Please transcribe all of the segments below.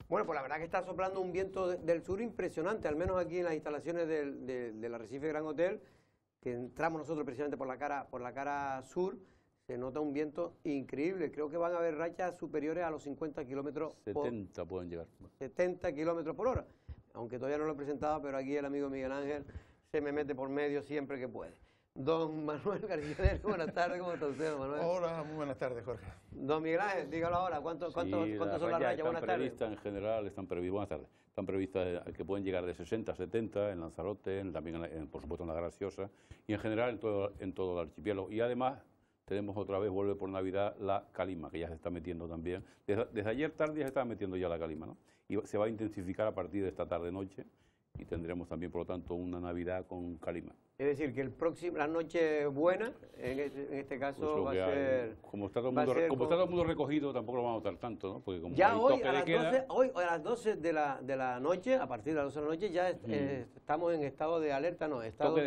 Bueno, pues la verdad que está soplando un viento del sur impresionante, al menos aquí en las instalaciones del Arrecife Gran Hotel, que entramos nosotros precisamente por la cara sur, se nota un viento increíble. Creo que van a haber rachas superiores a los 50 kilómetros 70 pueden llegar. 70 kilómetros por hora. Aunque todavía no lo he presentado, pero aquí el amigo Miguel Ángel se me mete por medio siempre que puede. Don Manuel García, buenas tardes, ¿cómo está usted, don Manuel? Hola, muy buenas tardes, Jorge. Don Miguel Ángel, dígalo ahora, ¿cuántas son las rayas? Buenas tardes. En general están previstas que pueden llegar de 60 a 70 en Lanzarote, también por supuesto en la Graciosa y en general en todo el archipiélago. Y además tenemos otra vez, vuelve por Navidad, la calima, que ya se está metiendo también. Desde ayer tarde ya se estaba metiendo ya la calima, ¿no? Y se va a intensificar a partir de esta tarde-noche y tendremos también, por lo tanto, una Navidad con calima. Es decir, que la noche buena, en este caso, pues va a ser... Como está todo el mundo recogido, tampoco lo vamos a notar tanto, ¿no? Porque como ya hay hoy toque a, de las queda, 12, hoy a las 12 de la noche, a partir de las 12 de la noche, ya estamos en estado de alerta, no, estado toque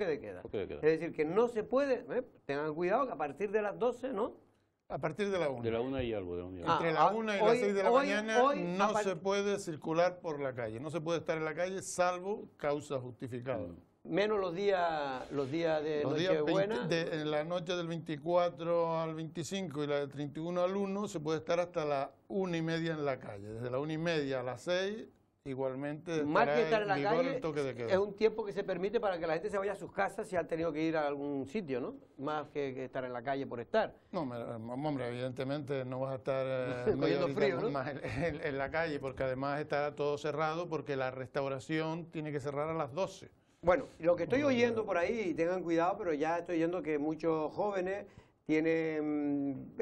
de queda. Es decir, que no se puede, tengan cuidado que a partir de las 12, ¿no? A partir de la 1. De la 1 y algo. Entre la 1 y las 6 de la mañana no se puede circular por la calle. No se puede estar en la calle salvo causa justificada. Menos los días de Nochebuena. En la noche del 24 al 25 y la del 31 al 1 se puede estar hasta las 1:30 en la calle. Desde la 1:30 a las 6 igualmente más que estar en la calle, el toque de queda. es un tiempo que se permite para que la gente se vaya a sus casas si han tenido que ir a algún sitio, ¿no? Más que estar en la calle por estar. No, hombre, evidentemente no vas a estar cogiendo frío, ¿no? más en la calle, porque además estará todo cerrado, porque la restauración tiene que cerrar a las 12. Bueno, lo que estoy oyendo por ahí, y tengan cuidado, pero ya estoy oyendo que muchos jóvenes tienen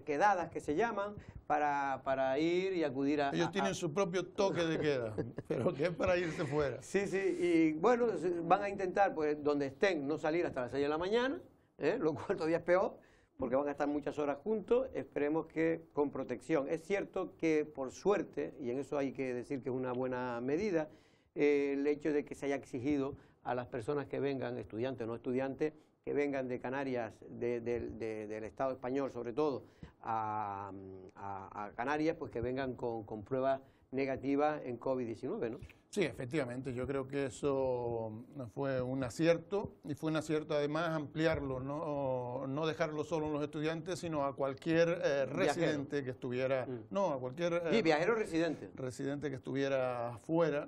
quedadas que se llaman para ir y acudir a... Ellos tienen su propio toque de queda, pero que es para irse fuera. Sí, y bueno, van a intentar, pues, donde estén, no salir hasta las 6 de la mañana, lo cual todavía es peor, porque van a estar muchas horas juntos, esperemos que con protección. Es cierto que, por suerte, y en eso hay que decir que es una buena medida, el hecho de que se haya exigido a las personas que vengan, estudiantes o no estudiantes, que vengan de Canarias, del Estado español sobre todo, a Canarias, pues que vengan con pruebas negativas en COVID-19, ¿no? Sí, efectivamente, yo creo que eso fue un acierto, y fue un acierto además ampliarlo, no dejarlo solo en los estudiantes, sino a cualquier residente que estuviera, a cualquier viajero residente que estuviera fuera,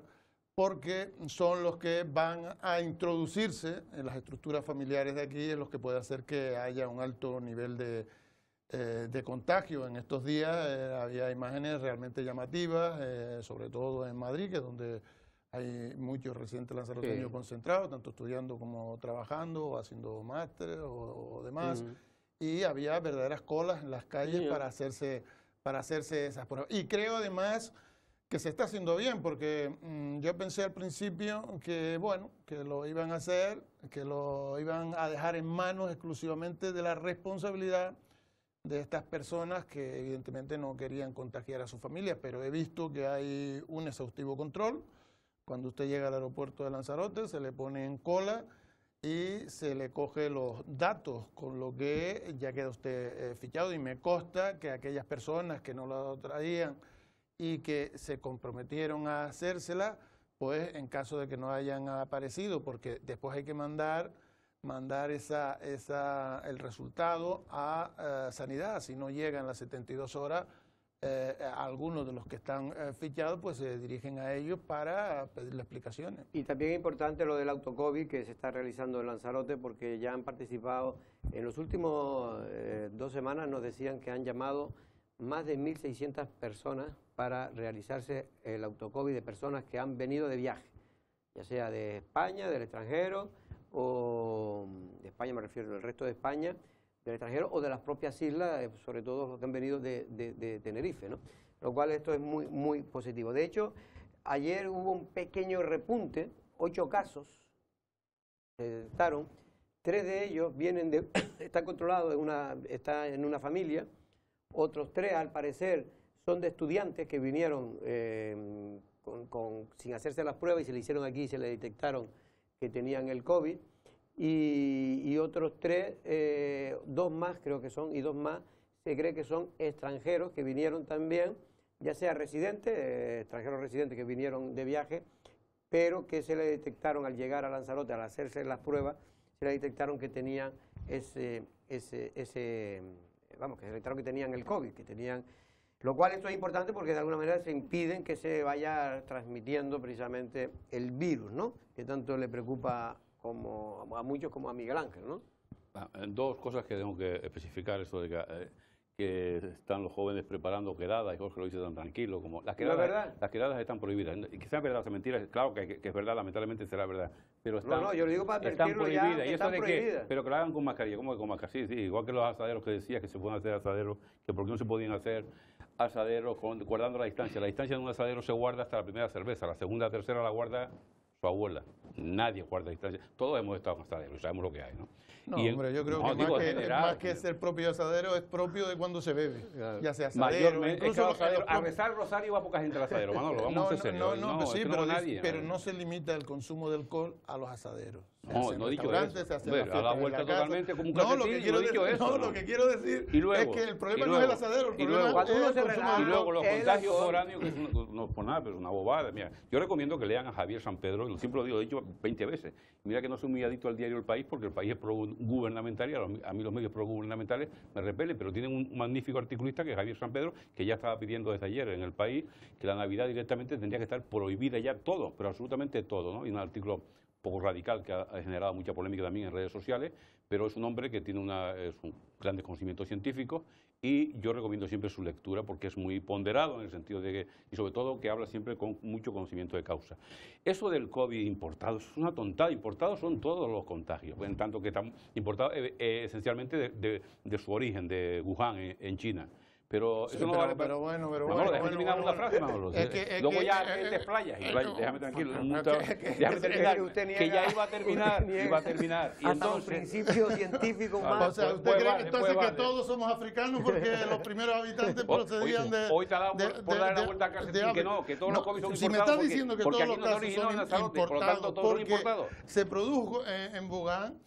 porque son los que van a introducirse en las estructuras familiares de aquí, en los que puede hacer que haya un alto nivel de contagio. En estos días había imágenes realmente llamativas, sobre todo en Madrid, que es donde hay muchos residentes lanzaroteños concentrados, tanto estudiando como trabajando, o haciendo másteres o demás, y había verdaderas colas en las calles para hacerse esas pruebas. Y creo además que se está haciendo bien, porque yo pensé al principio que, bueno, que lo iban a hacer, que lo iban a dejar en manos exclusivamente de la responsabilidad de estas personas que evidentemente no querían contagiar a su familia, pero he visto que hay un exhaustivo control. Cuando usted llega al aeropuerto de Lanzarote, se le pone en cola y se le coge los datos, con lo que ya queda usted fichado, y me consta que aquellas personas que no lo traían y que se comprometieron a hacérsela, pues en caso de que no hayan aparecido, porque después hay que mandar el resultado a Sanidad. Si no llegan las 72 horas, algunos de los que están fichados pues se dirigen a ellos para pedirle explicaciones. Y también es importante lo del autocovid que se está realizando en Lanzarote, porque ya han participado, en los últimos 2 semanas nos decían que han llamado más de 1.600 personas para realizarse el autocovid de personas que han venido de viaje, ya sea de España, del extranjero, o de España me refiero, del resto de España, del extranjero o de las propias islas, sobre todo los que han venido de Tenerife, ¿no? Lo cual esto es muy, muy positivo. De hecho, ayer hubo un pequeño repunte, 8 casos se detectaron, 3 de ellos vienen de, están controlados, está en una familia, otros 3 al parecer son de estudiantes que vinieron sin hacerse las pruebas y se le hicieron aquí y se le detectaron que tenían el COVID, y otros 3, 2 más creo que son, y 2 más se cree que son extranjeros que vinieron también, ya sea residentes, extranjeros residentes que vinieron de viaje, pero que se le detectaron al llegar a Lanzarote, al hacerse las pruebas, se le detectaron que tenían que se detectaron que tenían el COVID, que tenían, lo cual esto es importante porque de alguna manera se impiden que se vaya transmitiendo precisamente el virus, ¿no? Que tanto le preocupa como a muchos como a Miguel Ángel, ¿no? 2 cosas que tengo que especificar, eso de que están los jóvenes preparando quedadas, y Jorge lo dice tan tranquilo, como las quedadas están prohibidas. Y quizás es verdad o mentira, claro que es verdad, lamentablemente será verdad, pero están, yo lo digo para están advertirlo prohibidas. ya, ¿Y eso están de prohibidas? qué? Pero que lo hagan con mascarilla, ¿cómo que con mascarilla? Sí, igual que los asaderos que decías que se pueden hacer asaderos, que por qué no se podían hacer asaderos guardando la distancia. La distancia de un asadero se guarda hasta la primera cerveza, la segunda, tercera la guarda su abuela. Nadie guarda distancia. Todos hemos estado en asaderos, sabemos lo que hay, ¿no? No, hombre, yo creo que más que ser propio de asadero, es propio de cuando se bebe. Claro. Ya sea asadero, mayormente, incluso a rezar el rosario va poca gente al asadero, Manolo, vamos a ser serios. Sí, pero no se limita el consumo de alcohol a los asaderos. No he dicho eso. Se hace a la vuelta totalmente como un calcetín, lo que quiero decir es que el problema no es el asadero, el problema es el consumo. Y luego los contagios foráneos, que no por nada, pero es una bobada. Mira, yo recomiendo que lean a Javier San Pedro, siempre lo digo, lo he dicho 20 veces. Mira que no soy muy adicto al diario El País, porque El País es pro-gubernamental y a mí los medios pro-gubernamentales me repelen, pero tienen un magnífico articulista que es Javier San Pedro, que ya estaba pidiendo desde ayer en El País que la Navidad directamente tendría que estar prohibida ya todo, pero absolutamente todo, ¿no? Y un artículo poco radical que ha generado mucha polémica también en redes sociales, pero es un hombre que tiene un grandes conocimientos científicos y yo recomiendo siempre su lectura porque es muy ponderado en el sentido de que, y sobre todo que habla siempre con mucho conocimiento de causa. Eso del COVID importado es una tontada. Importados son todos los contagios, en tanto que están importados esencialmente de su origen, de Wuhan, en China. Pero eso no vale. Pero bueno. Déjame terminar una frase, Manolo. Luego ya te explayas. Déjame tranquilo. Déjame terminar. Que ya iba a terminar. Y hasta un principio científico más. O sea, ¿usted cree entonces que todos somos africanos porque los primeros habitantes procedían de... Hoy te ha dado por dar la vuelta a calcetín que todos los COVID son importados. Si me estás diciendo que todos los casos son importados porque se produjo en Wuhan,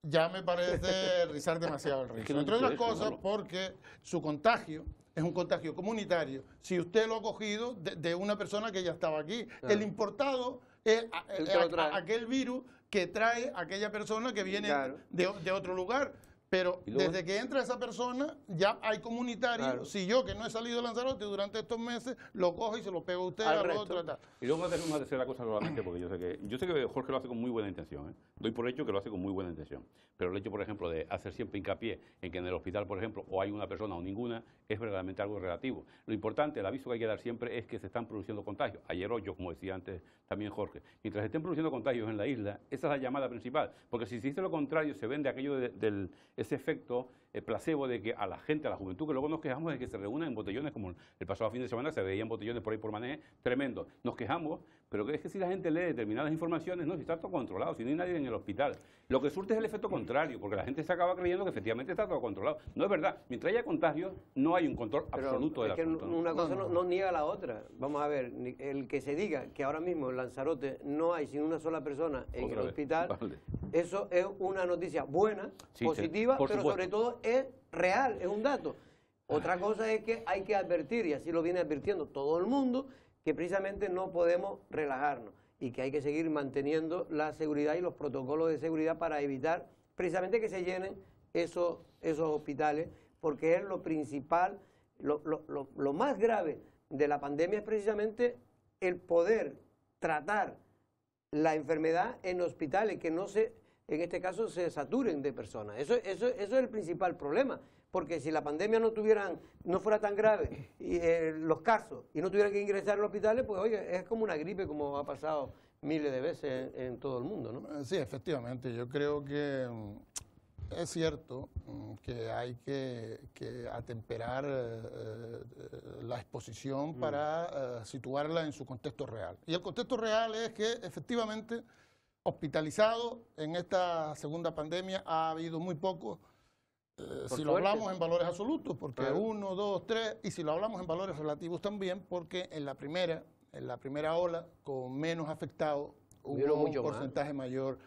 ya me parece rizar demasiado el rizo. Entre otras cosas, porque su contagio es un contagio comunitario. Si usted lo ha cogido de una persona que ya estaba aquí, el importado es aquel virus que trae aquella persona que viene de otro lugar. Pero desde que entra esa persona, ya hay comunitarios. Claro. Si yo, que no he salido de Lanzarote durante estos meses, lo cojo y se lo pego a usted al otro. Y luego hacer una tercera cosa solamente, porque yo sé que Jorge lo hace con muy buena intención. Doy por hecho que lo hace con muy buena intención. Pero el hecho, por ejemplo, de hacer siempre hincapié en que en el hospital, por ejemplo, o hay una persona o ninguna, es verdaderamente algo relativo. Lo importante, el aviso que hay que dar siempre es que se están produciendo contagios. Ayer o yo, como decía antes también Jorge, mientras se estén produciendo contagios en la isla, esa es la llamada principal. Porque si se dice lo contrario, se vende aquello ese efecto placebo de que a la gente, a la juventud, que luego nos quejamos de que se reúnan en botellones, como el pasado fin de semana se veían botellones por ahí por Mané, tremendo. Nos quejamos, pero es que si la gente lee determinadas informaciones, no, si está todo controlado, si no hay nadie en el hospital. Lo que surte es el efecto contrario, porque la gente se acaba creyendo que efectivamente está todo controlado. No es verdad. Mientras haya contagios, no hay un control absoluto del asunto. Una cosa no niega la otra. Vamos a ver, el que se diga que ahora mismo en Lanzarote no hay sin una sola persona en el hospital, eso es una noticia buena, positiva, pero sobre todo es real, es un dato. Otra cosa es que hay que advertir, y así lo viene advirtiendo todo el mundo, que precisamente no podemos relajarnos y que hay que seguir manteniendo la seguridad y los protocolos de seguridad para evitar precisamente que se llenen esos hospitales, porque es lo principal, lo más grave de la pandemia es precisamente el poder tratar la enfermedad en hospitales, que no en este caso se saturen de personas. Eso es el principal problema, porque si la pandemia no fuera tan grave los casos y no tuvieran que ingresar a los hospitales, pues oye, es como una gripe, como ha pasado miles de veces en todo el mundo, ¿no? Sí, efectivamente. Yo creo que es cierto que hay que atemperar la exposición para situarla en su contexto real. Y el contexto real es que efectivamente hospitalizados en esta segunda pandemia ha habido muy pocos. Si lo hablamos en valores absolutos, porque claro. 1, 2, 3, y si lo hablamos en valores relativos también, porque en la primera ola, con menos afectados, hubo un porcentaje mayor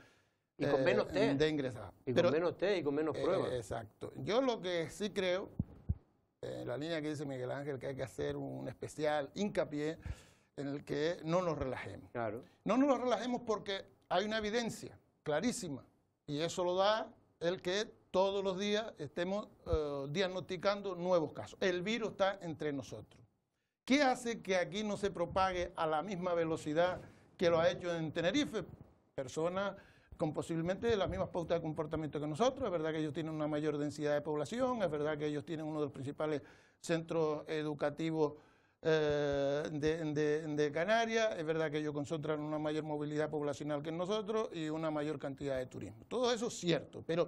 y con menos test de ingresados. Y con menos test y con menos pruebas. Exacto. Yo lo que sí creo, en la línea que dice Miguel Ángel, que hay que hacer un especial hincapié en el que no nos relajemos. Claro. No nos relajemos porque hay una evidencia clarísima, y eso lo da el que todos los días estemos diagnosticando nuevos casos. El virus está entre nosotros. ¿Qué hace que aquí no se propague a la misma velocidad que lo ha hecho en Tenerife? Personas con posiblemente las mismas pautas de comportamiento que nosotros. Es verdad que ellos tienen una mayor densidad de población, es verdad que ellos tienen uno de los principales centros educativos de Canarias, es verdad que ellos concentran una mayor movilidad poblacional que nosotros y una mayor cantidad de turismo. Todo eso es cierto, pero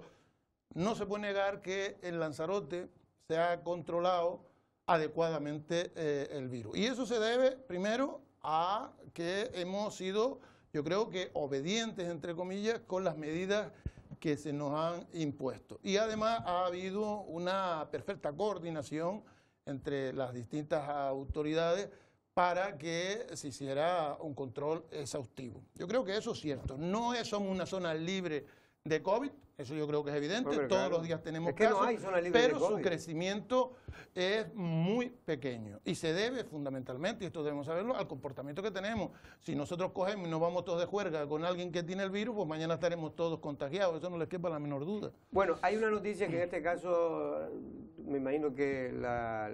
no se puede negar que en Lanzarote se ha controlado adecuadamente el virus. Y eso se debe, primero, a que hemos sido, yo creo que, obedientes, entre comillas, con las medidas que se nos han impuesto. Y además ha habido una perfecta coordinación entre las distintas autoridades para que se hiciera un control exhaustivo. Yo creo que eso es cierto. No somos una zona libre de COVID, eso yo creo que es evidente. Hombre, todos los días tenemos casos, no hay zona libre pero de COVID. Su crecimiento es muy pequeño y se debe fundamentalmente, y esto debemos saberlo, al comportamiento que tenemos. Si nosotros cogemos y nos vamos todos de juerga con alguien que tiene el virus, pues mañana estaremos todos contagiados, eso no les quepa la menor duda. Bueno, hay una noticia que en este caso me imagino que la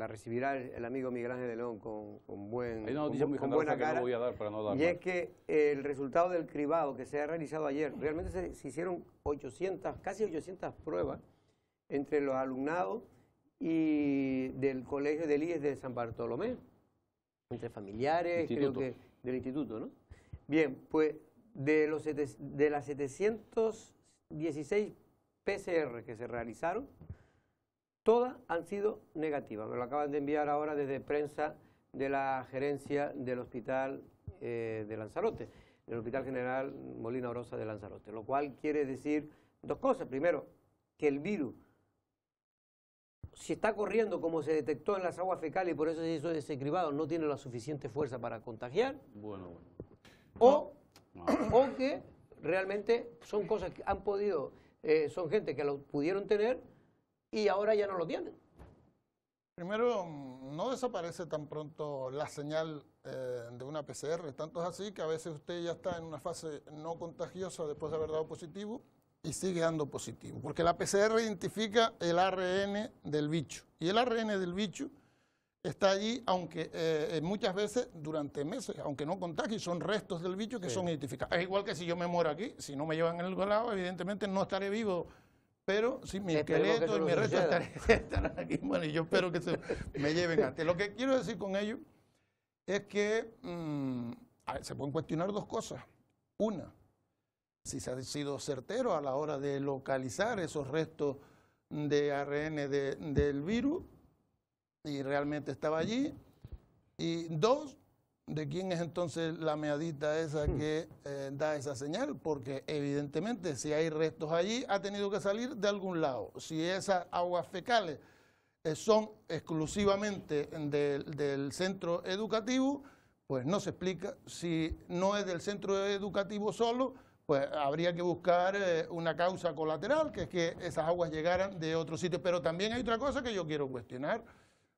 recibirá el amigo Miguel Ángel de León con buena cara, que no voy a dar para no dar y más. es que el resultado del cribado que se ha realizado ayer, realmente se hicieron casi 800 pruebas entre los alumnados y del colegio del IES de San Bartolomé, entre familiares, instituto. Creo que del instituto, ¿no? Bien, pues de las 716 PCR que se realizaron, todas han sido negativas. Me lo acaban de enviar ahora desde prensa de la gerencia del hospital de Lanzarote, del Hospital General Molina Orosa de Lanzarote, lo cual quiere decir dos cosas. Primero, que el virus, si está corriendo como se detectó en las aguas fecales y por eso se hizo ese cribado, no tiene la suficiente fuerza para contagiar. O que realmente son cosas que han podido, son gente que lo pudieron tener y ahora ya no lo tienen. Primero, no desaparece tan pronto la señal de una PCR, tanto es así que a veces usted ya está en una fase no contagiosa después de haber dado positivo y sigue dando positivo, porque la PCR identifica el ARN del bicho, y el ARN del bicho está allí, aunque muchas veces durante meses, aunque no contagie, son restos del bicho que son identificados. Es igual que si yo me muero aquí, si no me llevan en el lado, evidentemente no estaré vivo, pero sí, mi esqueleto y mi resto estarán aquí. Bueno, y yo espero que me lleven antes. Lo que quiero decir con ello es que se pueden cuestionar dos cosas. Una, si se ha sido certero a la hora de localizar esos restos de ARN del virus y realmente estaba allí. Y dos, de quién es entonces la meadita esa que da esa señal, porque evidentemente si hay restos allí ha tenido que salir de algún lado. Si esas aguas fecales son exclusivamente del centro educativo, pues no se explica. Si no es del centro educativo solo, pues habría que buscar una causa colateral, que es que esas aguas llegaran de otro sitio. Pero también hay otra cosa que yo quiero cuestionar.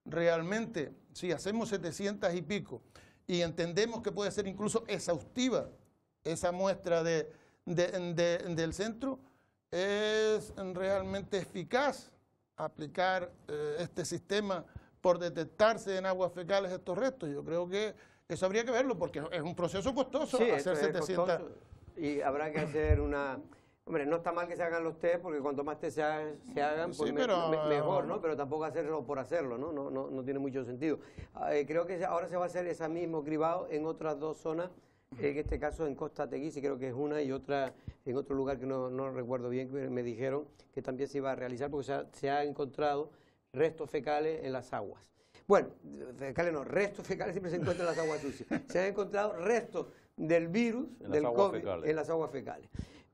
Realmente, si hacemos 700 y pico, y entendemos que puede ser incluso exhaustiva esa muestra del centro, ¿es realmente eficaz aplicar este sistema por detectarse en aguas fecales estos restos? Yo creo que eso habría que verlo, porque es un proceso costoso, sí, hacer 700... costoso, y habrá que hacer una... Hombre, no está mal que se hagan los test, porque cuanto más test se hagan, pues sí, mejor, ¿no? Pero tampoco hacerlo por hacerlo, ¿no? No tiene mucho sentido. Creo que ahora se va a hacer ese mismo cribado en otras dos zonas, en este caso en Costa Teguise, creo que es una, y otra en otro lugar que no recuerdo bien, que me dijeron que también se iba a realizar, porque se han encontrado restos fecales en las aguas. Bueno, fecales no, restos fecales siempre se encuentran en las aguas sucias. Se han encontrado restos del virus, En las del aguas COVID, fecales. en las aguas fecales.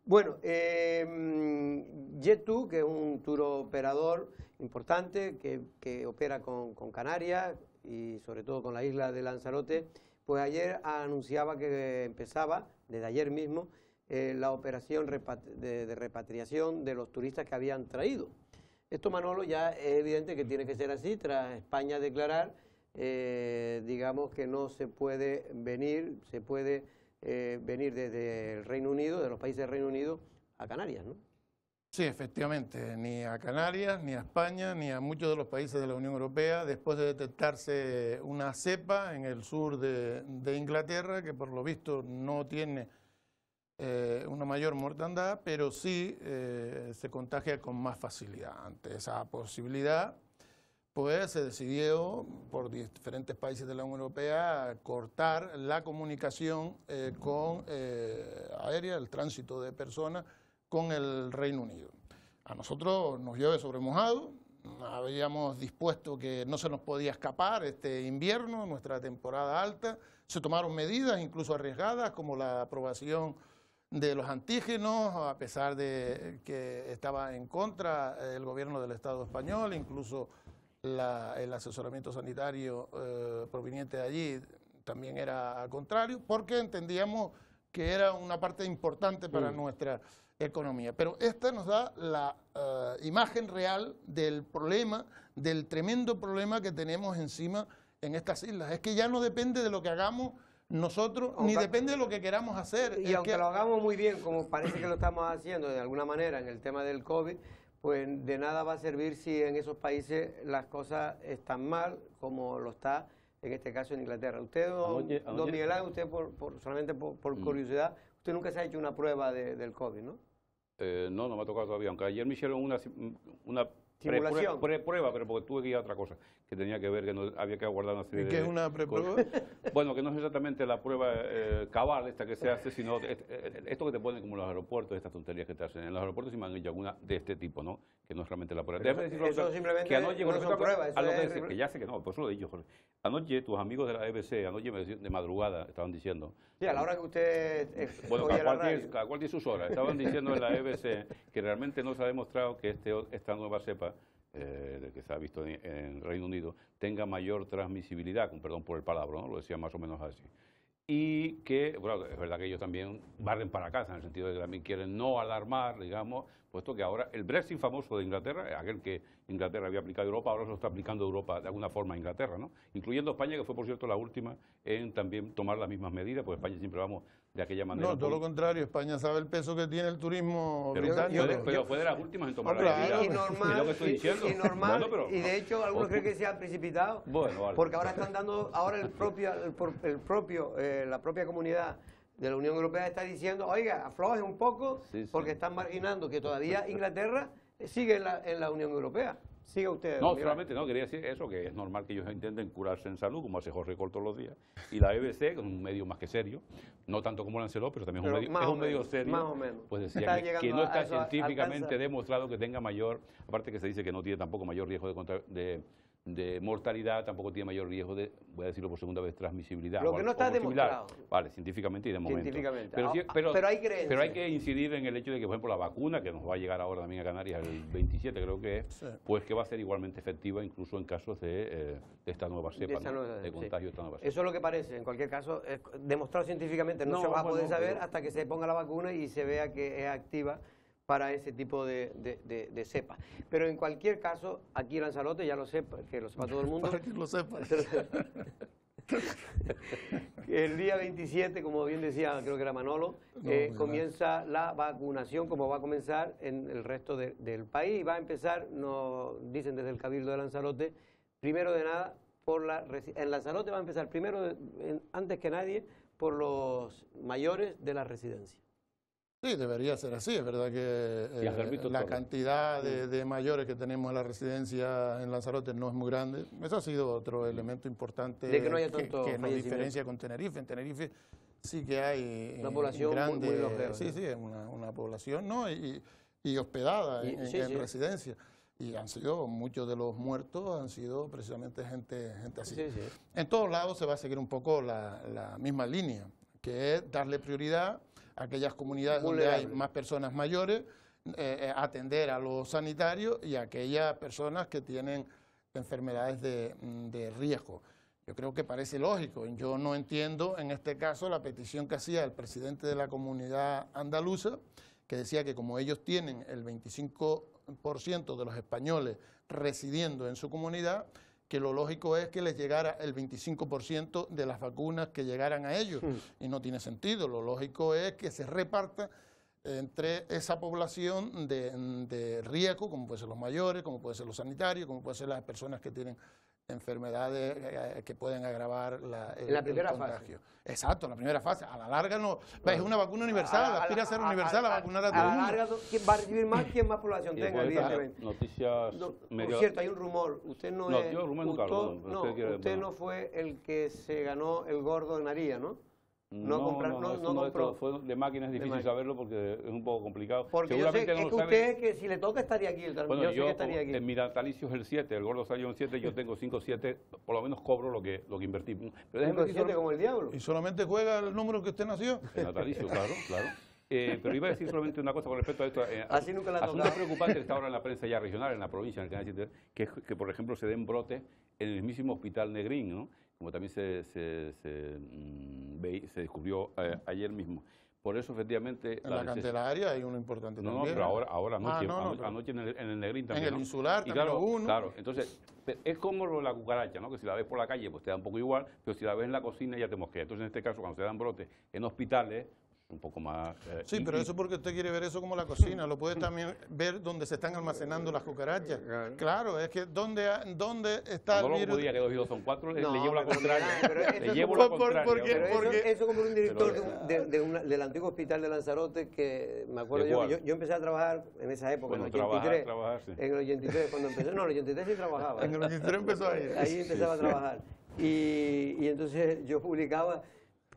Bueno, Jet2, que es un turoperador importante que opera con Canarias y sobre todo con la isla de Lanzarote, pues ayer anunciaba que empezaba, desde ayer mismo, la operación de repatriación de los turistas que habían traído. Esto, Manolo, ya es evidente que tiene que ser así, tras España declarar, digamos, que no se puede venir, venir desde el Reino Unido, de los países del Reino Unido, a Canarias, ¿no? Sí, efectivamente, ni a Canarias, ni a España, ni a muchos de los países de la Unión Europea, después de detectarse una cepa en el sur de Inglaterra, que por lo visto no tiene una mayor mortandad, pero sí se contagia con más facilidad. Ante esa posibilidad, pues se decidió por diferentes países de la Unión Europea cortar la comunicación aérea, el tránsito de personas con el Reino Unido. A nosotros nos llueve sobre mojado, habíamos dispuesto que no se nos podía escapar este invierno, nuestra temporada alta, se tomaron medidas incluso arriesgadas como la aprobación de los antígenos, a pesar de que estaba en contra el gobierno del Estado español, incluso el asesoramiento sanitario proveniente de allí también era al contrario, porque entendíamos que era una parte importante para nuestra economía. Pero esta nos da la imagen real del problema, del tremendo problema que tenemos encima en estas islas. Es que ya no depende de lo que hagamos nosotros, ni depende de lo que queramos hacer. Y aunque lo hagamos muy bien, como parece que lo estamos haciendo de alguna manera en el tema del COVID, pues de nada va a servir si en esos países las cosas están mal, como lo está en este caso en Inglaterra. Usted, don Miguel Ángel, usted solamente por curiosidad, usted nunca se ha hecho una prueba del COVID, ¿no? No, no me ha tocado todavía, aunque ayer me hicieron una simulación. Prueba, pero porque tuve que ir a otra cosa, que tenía que ver, que no, había que aguardar una serie ¿Y qué es una preprueba? Bueno, que no es exactamente la prueba cabal esta que se hace, sino esto que te ponen como en los aeropuertos, estas tonterías que te hacen. En los aeropuertos sí me han hecho alguna de este tipo, ¿no? Que no es realmente la prueba. Eso simplemente que anoche, no son pruebas. que ya sé que no, por eso lo he dicho, Jorge. Anoche tus amigos de la EBC, anoche de madrugada, estaban diciendo... Sí, a la hora que usted bueno, cada cual tiene sus horas. Estaban diciendo en la EBC que realmente no se ha demostrado que esta nueva cepa que se ha visto en Reino Unido tenga mayor transmisibilidad, con perdón por el palabra, ¿no? Lo decía más o menos así. Y que, bueno, es verdad que ellos también barren para casa, en el sentido de que también quieren no alarmar, digamos, puesto que ahora el Brexit famoso de Inglaterra, aquel que Inglaterra había aplicado a Europa, ahora se lo está aplicando Europa de alguna forma a Inglaterra, ¿no? Incluyendo España, que fue, por cierto, la última en también tomar las mismas medidas, porque España siempre vamos de aquella manera. No, todo lo contrario, España sabe el peso que tiene el turismo británico. Pero fue de las últimas en tomar las medidas. Y normal, es lo que estoy diciendo. Y de hecho algunos creen que se han precipitado, porque ahora están dando, ahora la propia comunidad de la Unión Europea está diciendo, oiga, aflojen un poco, porque están marginando que todavía Inglaterra sigue en la Unión Europea. Siga usted. No, solamente no, quería decir eso, que es normal que ellos intenten curarse en salud, como hace Jorge Col todos los días. Y la EBC, que es un medio más que serio, no tanto como Lancelot, pero también es un medio serio, más o menos. Pues decía que no está científicamente demostrado que tenga mayor, aparte que se dice que no tiene tampoco mayor riesgo de mortalidad, tampoco tiene mayor riesgo de, voy a decirlo por segunda vez, transmisibilidad. Lo que no está demostrado. Vale, científicamente y de momento. Pero hay creencias. Pero hay que incidir en el hecho de que, por ejemplo, la vacuna, que nos va a llegar ahora también a Canarias el 27, creo que es, pues que va a ser igualmente efectiva incluso en casos de esta nueva cepa, de contagio de esta nueva cepa. Eso es lo que parece. En cualquier caso, demostrado científicamente no se va a poder saber hasta que se ponga la vacuna y se vea que es activa para ese tipo de cepa. Pero en cualquier caso, aquí en Lanzarote, ya lo sepa, que lo sepa todo el mundo. Para que lo sepa. El día 27, como bien decía, creo que era Manolo, comienza la vacunación, como va a comenzar en el resto del país. Va a empezar, nos dicen desde el Cabildo de Lanzarote, primero de nada, en Lanzarote va a empezar primero, antes que nadie, por los mayores de la residencia. Sí, debería ser así. Es verdad que la cantidad de mayores que tenemos en la residencia en Lanzarote no es muy grande. Eso ha sido otro elemento importante de que no haya tanto que nos diferencia con Tenerife. En Tenerife sí que hay una población grande, muy longeva. Sí, una población, ¿no? Y hospedada en residencia. Y han sido, muchos de los muertos han sido precisamente gente así. En todos lados se va a seguir un poco la misma línea. que es darle prioridad a aquellas comunidades donde hay más personas mayores, atender a los sanitarios y a aquellas personas que tienen enfermedades de riesgo. Yo creo que parece lógico. Yo no entiendo en este caso la petición que hacía el presidente de la comunidad andaluza, que decía que como ellos tienen el 25% de los españoles residiendo en su comunidad, que lo lógico es que les llegara el 25% de las vacunas que llegaran a ellos. Y no tiene sentido. Lo lógico es que se reparta entre esa población de riesgo, como pueden ser los mayores, como pueden ser los sanitarios, como pueden ser las personas que tienen enfermedades que pueden agravar el primera contagio. Fase. Exacto, en la primera fase. A la larga no. Es una vacuna universal, aspira a ser universal, a vacunar a todo el mundo. A la larga, ¿quién va a recibir más? ¿Quién más población tenga? Evidentemente. Noticias por cierto, hay un rumor. Usted no es. Yo rumor nunca hablo, usted no fue el que se ganó el gordo en Aría, ¿no? No compró. Fue de máquinas, es difícil saberlo porque es un poco complicado. Porque yo sé que usted, que si le toca, estaría aquí. Bueno, yo sé que estaría aquí. En mi natalicio es el 7, el gordo salió en 7, yo tengo 5, 7, por lo menos cobro lo que invertí. Pero déjeme 7 como el diablo. ¿Y solamente juega el número que usted nació? El natalicio, claro. Pero iba a decir solamente una cosa con respecto a esto. Así nunca la asunto preocupante que está ahora en la prensa ya regional, en la provincia, en el canal 7, que por ejemplo se den brotes en el mismísimo Hospital Negrín, ¿no? Como también se descubrió ayer mismo. Por eso, efectivamente... En la Candelaria hay uno importante también. No, pero ahora anoche en el Negrín también. En el Insular también hubo uno. Claro, entonces, es como la cucaracha, ¿no? Que si la ves por la calle, pues te da un poco igual, pero si la ves en la cocina ya te mosquea. Entonces, en este caso, cuando se dan brotes en hospitales, un poco más... sí, pero eso porque usted quiere ver eso como la cocina, lo puede también ver donde se están almacenando las cucarachas. Claro, es que ¿dónde está el virus? No lo podía que 2 y 2 son 4, le llevo la contraria. Le llevo la contraria. Eso como un director del antiguo hospital de Lanzarote, que me acuerdo yo empecé a trabajar en esa época, bueno, en el 83. Sí. En el 83, cuando empecé, no, en el 83 sí trabajaba. En el 83 empezó a ir. Ahí empezaba a trabajar. Y entonces yo publicaba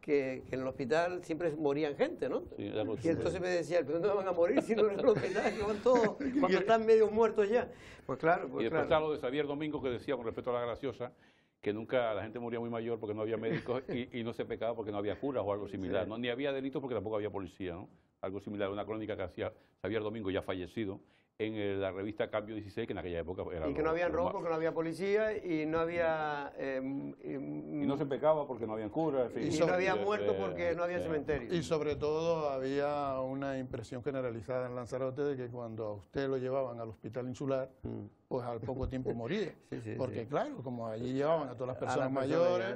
que en el hospital siempre morían gente, ¿no? Sí, y entonces me decía, ¿pero dónde van a morir si no en el hospital? Que van todos cuando están medio muertos ya. Pues claro. Y después está lo de Xavier Domingo que decía con respecto a la graciosa, que nunca la gente moría muy mayor porque no había médicos y no se pecaba porque no había curas o algo similar, ¿no? Ni había delitos porque tampoco había policía, ¿no? Algo similar, una crónica que hacía Xavier Domingo, ya fallecido, en la revista Cambio 16, que en aquella época era... Y que no había robo porque no había policía y no había... y no se pecaba porque no había curas. En fin, y no había muertos porque no había cementerio. Y sobre todo había una impresión generalizada en Lanzarote de que cuando a usted lo llevaban al hospital insular, pues al poco tiempo moría. Porque claro, como allí llevaban a todas las personas mayores...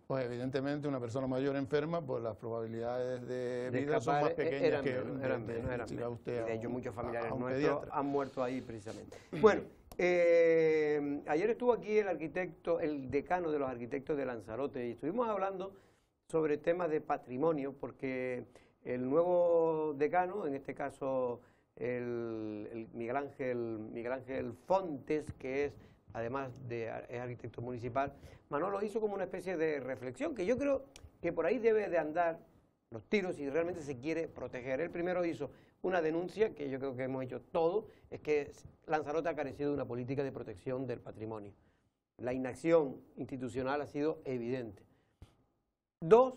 Pues evidentemente una persona mayor enferma, pues las probabilidades de vida son más pequeñas eran menos. De hecho, muchos familiares nuestros han muerto ahí precisamente. Bueno, ayer estuvo aquí el decano de los arquitectos de Lanzarote y estuvimos hablando sobre temas de patrimonio, porque el nuevo decano, en este caso el Miguel Ángel Fontes, que es además es arquitecto municipal, Manolo hizo como una especie de reflexión que yo creo que por ahí debe de andar los tiros si realmente se quiere proteger. Él primero hizo una denuncia, que yo creo que hemos hecho todos, es que Lanzarote ha carecido de una política de protección del patrimonio. La inacción institucional ha sido evidente. 2,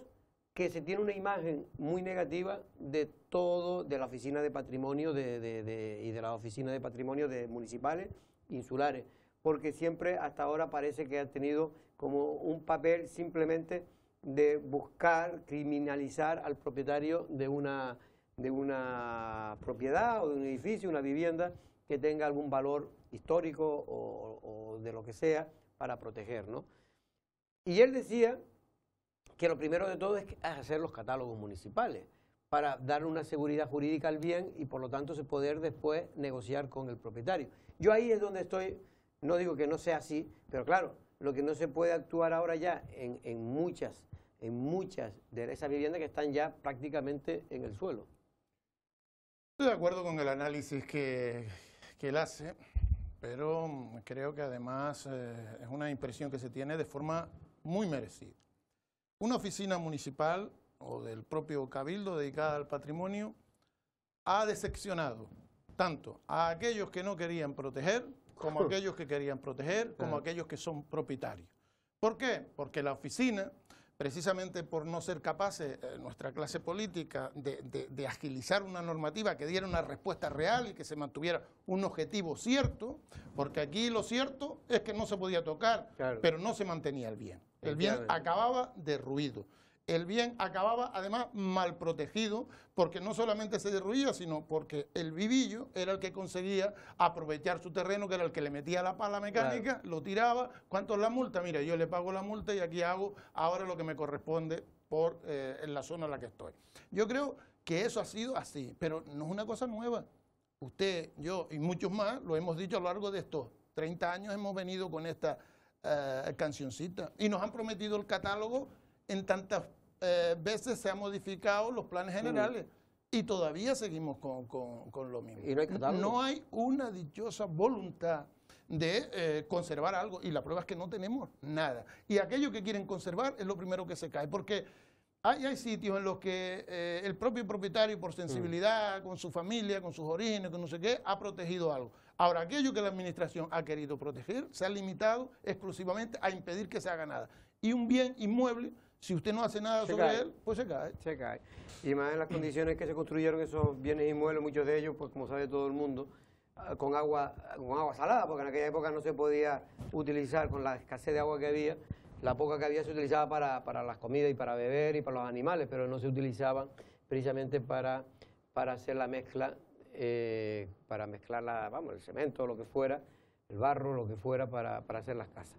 que se tiene una imagen muy negativa de todo, de la oficina de patrimonio y de la oficina de patrimonio de municipales, insulares, porque siempre hasta ahora parece que ha tenido como un papel simplemente de buscar criminalizar al propietario de una propiedad o de un edificio, una vivienda que tenga algún valor histórico o de lo que sea para proteger, ¿no? Y él decía que lo primero de todo es hacer los catálogos municipales para dar una seguridad jurídica al bien y por lo tanto se poder después negociar con el propietario. Yo ahí es donde estoy. No digo que no sea así, pero claro, lo que no se puede actuar ahora ya en muchas de esas viviendas que están ya prácticamente en el suelo. Estoy de acuerdo con el análisis que él hace, pero creo que además es una impresión que se tiene de forma muy merecida. Una oficina municipal o del propio Cabildo dedicada al patrimonio ha decepcionado tanto a aquellos que no querían proteger, como aquellos que querían proteger, como aquellos que son propietarios. ¿Por qué? Porque la oficina precisamente por no ser capaces, nuestra clase política, de agilizar una normativa que diera una respuesta real y que se mantuviera un objetivo cierto, porque aquí lo cierto es que no se podía tocar, claro, pero no se mantenía el bien. El bien acababa derruido. El bien acababa, además, mal protegido, porque no solamente se derruía, sino porque el vivillo era el que conseguía aprovechar su terreno, que era el que le metía la pala mecánica, claro, lo tiraba. ¿Cuánto es la multa? Mira, yo le pago la multa y aquí hago ahora lo que me corresponde por en la zona en la que estoy. Yo creo que eso ha sido así, pero no es una cosa nueva. Usted, yo y muchos más lo hemos dicho a lo largo de estos 30 años, hemos venido con esta cancioncita y nos han prometido el catálogo. En tantas veces se han modificado los planes generales y todavía seguimos con lo mismo. ¿Y no hay catálogo? No hay una dichosa voluntad de conservar algo y la prueba es que no tenemos nada. Y aquello que quieren conservar es lo primero que se cae, porque hay sitios en los que el propio propietario, por sensibilidad, con su familia, con sus orígenes, con no sé qué, ha protegido algo. Ahora, aquello que la administración ha querido proteger se ha limitado exclusivamente a impedir que se haga nada. Y un bien inmueble, si usted no hace nada sobre él, pues se cae. Se cae. Y más en las condiciones que se construyeron esos bienes inmuebles, muchos de ellos, pues como sabe todo el mundo, con agua salada, porque en aquella época no se podía utilizar, con la escasez de agua que había, la poca que había se utilizaba para las comidas y para beber y para los animales, pero no se utilizaban precisamente para hacer la mezcla, para mezclar el cemento, lo que fuera, el barro, lo que fuera, para hacer las casas.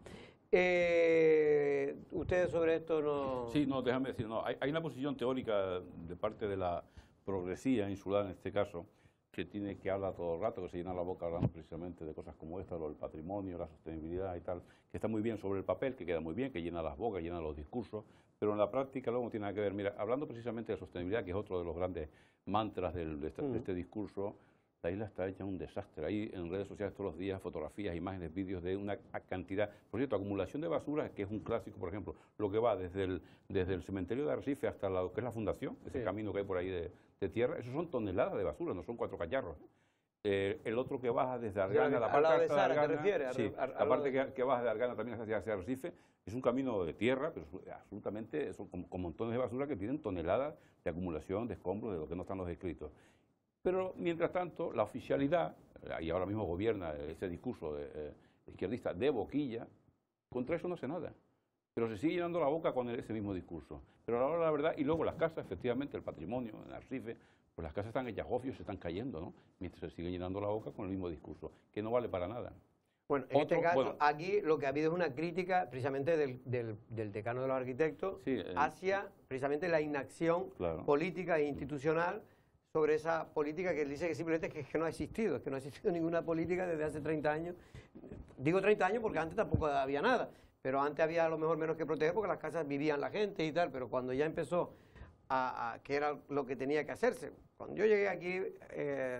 ¿Ustedes sobre esto no...? Sí, no, déjame decir, no, hay una posición teórica de parte de la progresía insular en este caso, que habla todo el rato, que se llena la boca hablando precisamente de cosas como esta, lo del patrimonio, la sostenibilidad y tal, que está muy bien sobre el papel, que queda muy bien, que llena las bocas, llena los discursos, pero en la práctica luego no tiene nada que ver. Mira, hablando precisamente de sostenibilidad, que es otro de los grandes mantras de este discurso, la isla está hecha un desastre. Hay en redes sociales todos los días fotografías, imágenes, vídeos de una cantidad. Por cierto, acumulación de basura, que es un clásico, por ejemplo, lo que va desde el cementerio de Arrecife hasta lo que es la fundación, ese camino que hay por ahí de tierra, esos son toneladas de basura, no son 4 cacharros. El otro que baja desde Argana, la parte de Sara, ¿te refieres? Sí, la parte que baja de Argana también hacia Arrecife, es un camino de tierra, pero absolutamente son con montones de basura que tienen toneladas de acumulación, de escombros, de lo que no están los escritos. Pero, mientras tanto, la oficialidad, y ahora mismo gobierna ese discurso izquierdista de boquilla, contra eso no hace nada. Pero se sigue llenando la boca con ese mismo discurso. Pero ahora la verdad, y luego las casas, efectivamente, el patrimonio, en Arrecife, pues las casas están hechas gofios, se están cayendo, ¿no? Mientras se sigue llenando la boca con el mismo discurso, que no vale para nada. Bueno, en este caso, aquí lo que ha habido es una crítica precisamente del decano de los arquitectos hacia precisamente la inacción política e institucional sobre esa política que él dice que simplemente es que no ha existido, ninguna política desde hace 30 años. Digo 30 años porque antes tampoco había nada, pero antes había a lo mejor menos que proteger porque las casas vivían la gente y tal, pero cuando ya empezó que era lo que tenía que hacerse. Cuando yo llegué aquí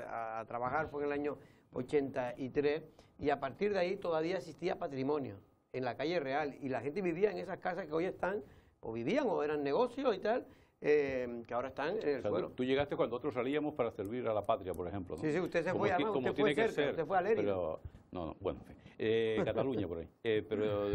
a trabajar fue en el año 83 y a partir de ahí todavía existía patrimonio en la calle Real y la gente vivía en esas casas que hoy están, o vivían o eran negocios y tal, que ahora están en el suelo. Tú llegaste cuando nosotros salíamos para servir a la patria, por ejemplo, ¿no? Sí, usted se fue, además, usted fue cerca, usted fue a Lerio. Pero, no, bueno, Cataluña por ahí. Pero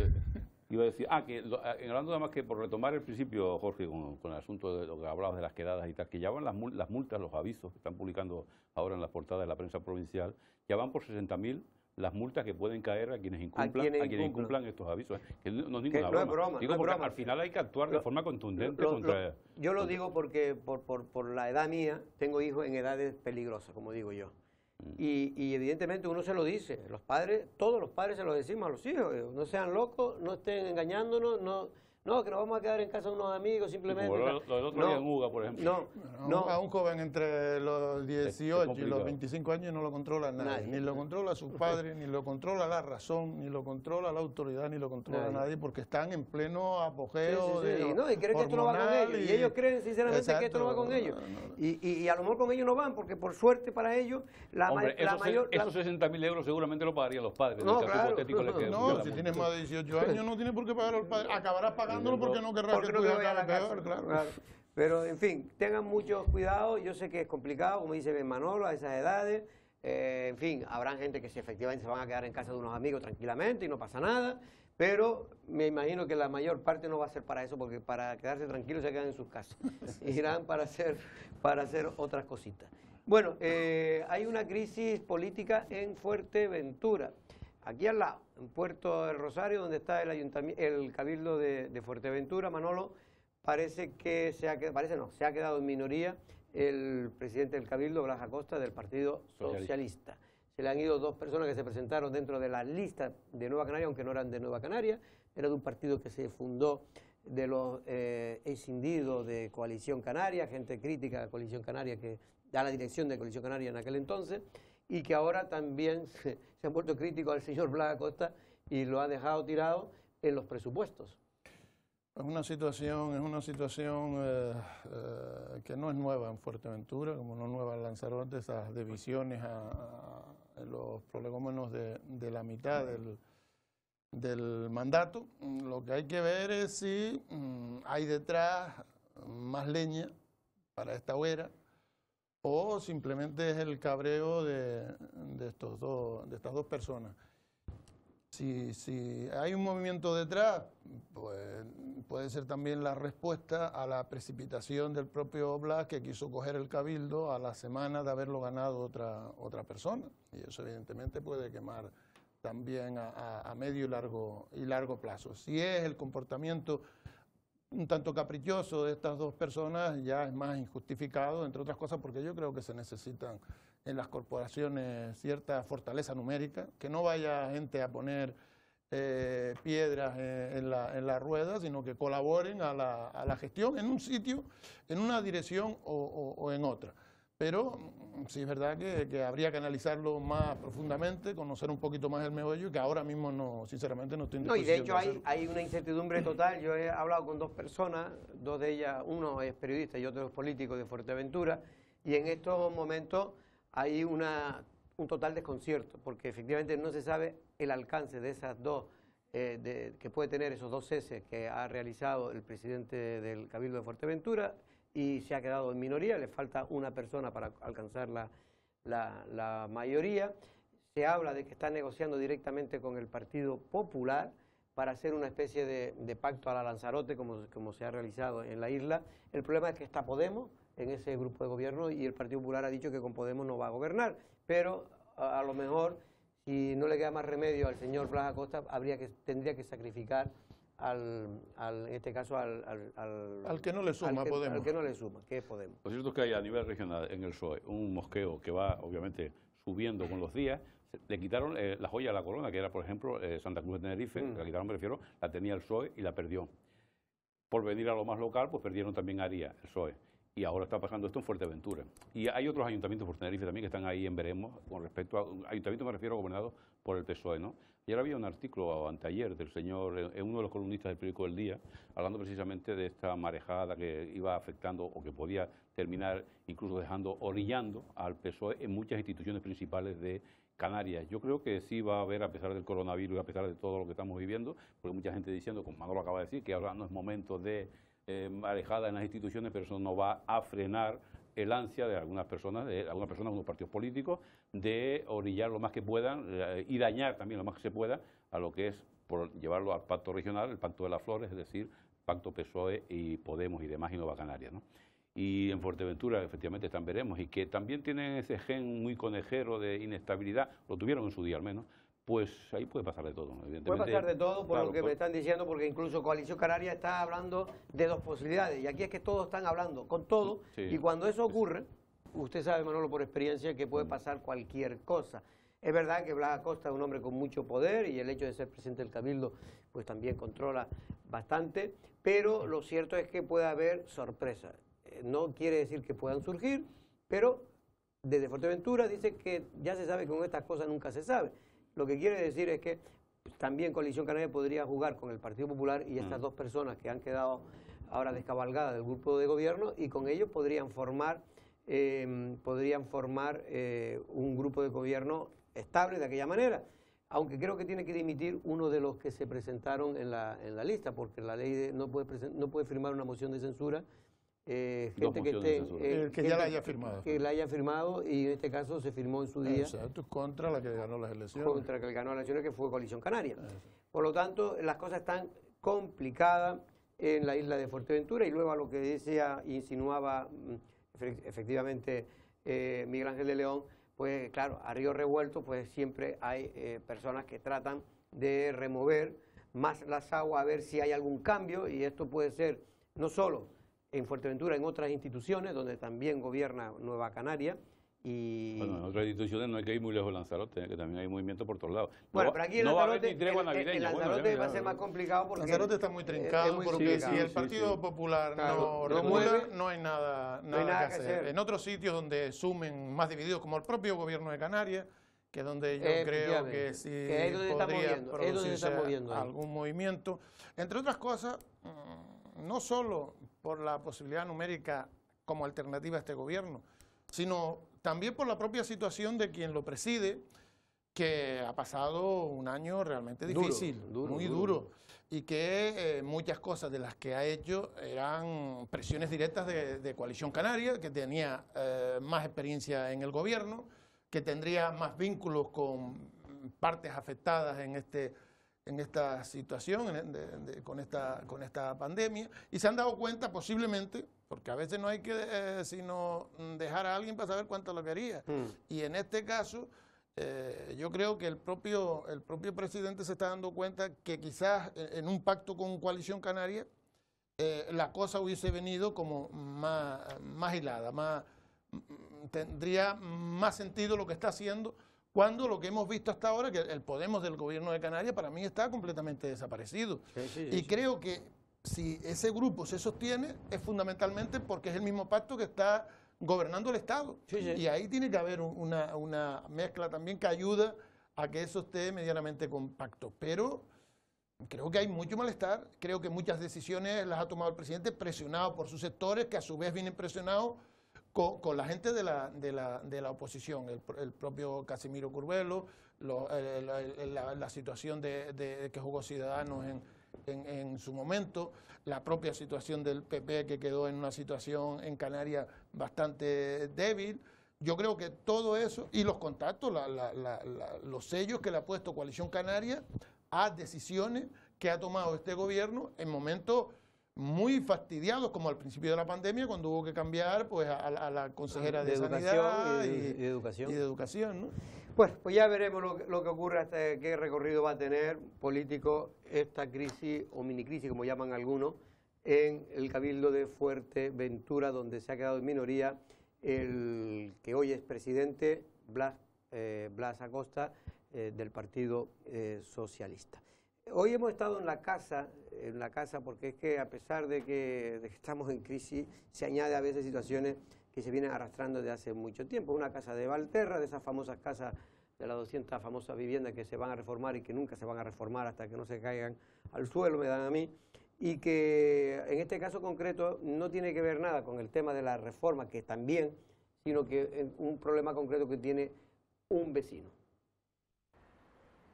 iba a decir, hablando nada más que por retomar el principio, Jorge, con el asunto de lo que hablabas de las quedadas y tal, que ya van las multas, los avisos que están publicando ahora en las portadas de la prensa provincial, ya van por 60.000 las multas que pueden caer a quienes incumplan estos avisos. Que no es ninguna broma. No es broma. Digo, porque al final hay que actuar de forma contundente contra... Yo lo digo porque por la edad mía tengo hijos en edades peligrosas, como digo yo. Y evidentemente uno se lo dice, los padres, todos los padres se lo decimos a los hijos, no sean locos, no estén engañándonos, no, que nos vamos a quedar en casa de unos amigos simplemente. Como lo del otro día en Uga, por ejemplo. A un joven entre los 18 y los 25 años no lo controla nadie. Ni lo controla sus padres, ni lo controla la razón, ni lo controla la autoridad, ni lo controla nadie, porque están en pleno apogeo y creen que esto no va con ellos. Y ellos creen sinceramente que esto no va con ellos. Y a lo mejor con ellos no van, porque por suerte para ellos, esos 60.000 euros seguramente lo pagarían los padres. No, claro. Si tienes más de 18 años no tienes por qué pagar al padre. Acabarás pagándolo porque no querrás que tu hija acabe peor, claro. Pero, en fin, tengan mucho cuidado. Yo sé que es complicado, como dice Ben Manolo, a esas edades. En fin, habrán gente que efectivamente se van a quedar en casa de unos amigos tranquilamente y no pasa nada. pero me imagino que la mayor parte no va a ser para eso, porque para quedarse tranquilos se quedan en sus casas. Irán para hacer otras cositas. Bueno, hay una crisis política en Fuerteventura, aquí al lado, en Puerto del Rosario, donde está el Cabildo de Fuerteventura. Manolo, parece que se ha quedado en minoría el presidente del Cabildo, Blas Acosta, del Partido Socialista. Se le han ido 2 personas que se presentaron dentro de la lista de Nueva Canaria, aunque no eran de Nueva Canaria, era de un partido que se fundó de los escindidos de Coalición Canaria, gente crítica de Coalición Canaria que da la dirección de Coalición Canaria en aquel entonces, y que ahora también se ha vuelto crítico al señor Blas Acosta y lo ha dejado tirado en los presupuestos. Es una situación que no es nueva en Fuerteventura, como no es nueva en Lanzarote, esas divisiones en los prolegómenos de la mitad del mandato. Lo que hay que ver es si hay detrás más leña para esta hoguera o simplemente es el cabreo de estas dos personas. Si hay un movimiento detrás, pues puede ser también la respuesta a la precipitación del propio Blas, que quiso coger el Cabildo a la semana de haberlo ganado otra persona. Y eso evidentemente puede quemar también a medio y largo plazo. Si es el comportamiento un tanto caprichoso de estas 2 personas, ya es más injustificado, entre otras cosas porque yo creo que se necesitan en las corporaciones cierta fortaleza numérica, que no vaya gente a poner piedras en la rueda, sino que colaboren a la gestión en un sitio, en una dirección o en otra. Pero sí es verdad que habría que analizarlo más profundamente, conocer un poquito más el meollo, y que ahora mismo no, sinceramente no estoy en disposición. No, y de hecho hay una incertidumbre total. Yo he hablado con 2 personas, 2 de ellas, uno es periodista y otro es político de Fuerteventura, y en estos momentos hay un total desconcierto, porque efectivamente no se sabe el alcance de esas 2, que puede tener esos 2 ceses que ha realizado el presidente del Cabildo de Fuerteventura, y se ha quedado en minoría, le falta una persona para alcanzar la mayoría. Se habla de que está negociando directamente con el Partido Popular para hacer una especie de pacto a la Lanzarote, como se ha realizado en la isla. El problema es que está Podemos en ese grupo de gobierno y el Partido Popular ha dicho que con Podemos no va a gobernar, pero a lo mejor, si no le queda más remedio al señor Blas Acosta, tendría que sacrificar en este caso al que no le suma, Podemos. Al que no le suma, que es Podemos. Lo cierto es que hay a nivel regional en el PSOE un mosqueo que va obviamente subiendo con los días. Le quitaron la joya a la corona, que era por ejemplo Santa Cruz de Tenerife, la quitaron, me refiero, la tenía el PSOE y la perdió. Por venir a lo más local, pues perdieron también Aria, el PSOE. Y ahora está pasando esto en Fuerteventura. Y hay otros ayuntamientos por Tenerife también que están ahí en veremos, con respecto a ayuntamientos, me refiero, gobernados por el PSOE, ¿no? Y ahora había un artículo anteayer del señor, uno de los columnistas del periódico El Día, hablando precisamente de esta marejada que iba afectando o que podía terminar incluso orillando al PSOE en muchas instituciones principales de Canarias. Yo creo que sí va a haber, a pesar del coronavirus y a pesar de todo lo que estamos viviendo, porque mucha gente diciendo, como Manolo acaba de decir, que ahora no es momento de marejada en las instituciones, pero eso no va a frenar el ansia de algunas personas, algunos partidos políticos, de orillar lo más que puedan y dañar también lo más que se pueda a lo que es, por llevarlo al pacto regional, el pacto de las flores, es decir, pacto PSOE y Podemos y demás y Nueva Canaria, ¿no? Y en Fuerteventura efectivamente están veremos, y que también tienen ese gen muy conejero de inestabilidad, lo tuvieron en su día al menos, pues ahí puede pasar de todo, evidentemente. Puede pasar de todo, por lo que me están diciendo, porque incluso Coalición Canaria está hablando de 2 posibilidades, y aquí es que todos están hablando con todo, sí. Y cuando eso ocurre, usted sabe, Manolo, por experiencia, que puede pasar cualquier cosa. Es verdad que Blas Acosta es un hombre con mucho poder, y el hecho de ser presidente del Cabildo, pues también controla bastante, pero lo cierto es que puede haber sorpresas. No quiere decir que puedan surgir, pero desde Fuerteventura dice que ya se sabe que con estas cosas nunca se sabe. Lo que quiere decir es que también Coalición Canaria podría jugar con el Partido Popular y estas 2 personas que han quedado ahora descabalgadas del grupo de gobierno, y con ellos podrían formar un grupo de gobierno estable de aquella manera. Aunque creo que tiene que dimitir uno de los que se presentaron en la lista, porque la ley no puede firmar una moción de censura gente que esté que ya la haya firmado. Que la haya firmado, y en este caso se firmó en su día. Exacto, contra la que ganó las elecciones. Contra la que ganó las elecciones, que fue Coalición Canaria. Por lo tanto, las cosas están complicadas en la isla de Fuerteventura, y luego a lo que decía, insinuaba efectivamente Miguel Ángel de León, pues claro, a río revuelto pues siempre hay personas que tratan de remover más las aguas a ver si hay algún cambio, y esto puede ser no solo en Fuerteventura, en otras instituciones donde también gobierna Nueva Canaria. Y... Bueno, en otras instituciones no hay que ir muy lejos de Lanzarote, que también hay movimiento por todos lados. Bueno, pero aquí en no va a Lanzarote, haber ni tregua navideña. en Lanzarote va a ser más complicado porque... Lanzarote está muy trincado, muy porque complicado. si el Partido Popular Claro, no no regula, mueve, no hay nada no hay nada que hacer. En otros sitios donde sumen más divididos, como el propio gobierno de Canarias, que es donde yo creo que sí que es donde podría producirse algún movimiento. Entre otras cosas, no solo por la posibilidad numérica como alternativa a este gobierno, sino también por la propia situación de quien lo preside, que ha pasado un año realmente difícil, muy duro, y que muchas cosas de las que ha hecho eran presiones directas de Coalición Canaria, que tenía más experiencia en el gobierno, que tendría más vínculos con partes afectadas en esta situación, con esta pandemia, y se han dado cuenta posiblemente, porque a veces no hay que sino dejar a alguien para saber cuánto lo quería, y en este caso yo creo que el propio presidente se está dando cuenta que quizás en un pacto con Coalición Canaria la cosa hubiese venido como más hilada, tendría más sentido lo que está haciendo, cuando lo que hemos visto hasta ahora, que el Podemos del gobierno de Canarias para mí está completamente desaparecido. Y creo que si ese grupo se sostiene es fundamentalmente porque es el mismo pacto que está gobernando el Estado. Y ahí tiene que haber una mezcla también que ayuda a que eso esté medianamente compacto. Pero creo que hay mucho malestar, creo que muchas decisiones las ha tomado el presidente presionado por sus sectores, que a su vez vienen presionados con la gente de la oposición, el propio Casimiro Curvelo, la situación de que jugó Ciudadanos en su momento, la propia situación del PP, que quedó en una situación en Canarias bastante débil. Yo creo que todo eso, y los contactos, los sellos que le ha puesto Coalición Canaria a decisiones que ha tomado este gobierno en momentos muy fastidiados, como al principio de la pandemia, cuando hubo que cambiar pues a la consejera de Sanidad y de Educación, ¿no? Bueno, pues ya veremos lo que ocurre, hasta qué recorrido va a tener político esta crisis, o minicrisis, como llaman algunos, en el Cabildo de Fuerteventura, donde se ha quedado en minoría el que hoy es presidente, Blas Acosta, del Partido Socialista. Hoy hemos estado en la casa porque es que a pesar de que estamos en crisis, se añade a veces situaciones que se vienen arrastrando desde hace mucho tiempo. Una casa de Valterra, de esas famosas casas, de las 200 famosas viviendas que se van a reformar y que nunca se van a reformar hasta que no se caigan al suelo, me dan a mí, y que en este caso concreto no tiene que ver nada con el tema de la reforma, que también, sino que un problema concreto que tiene un vecino.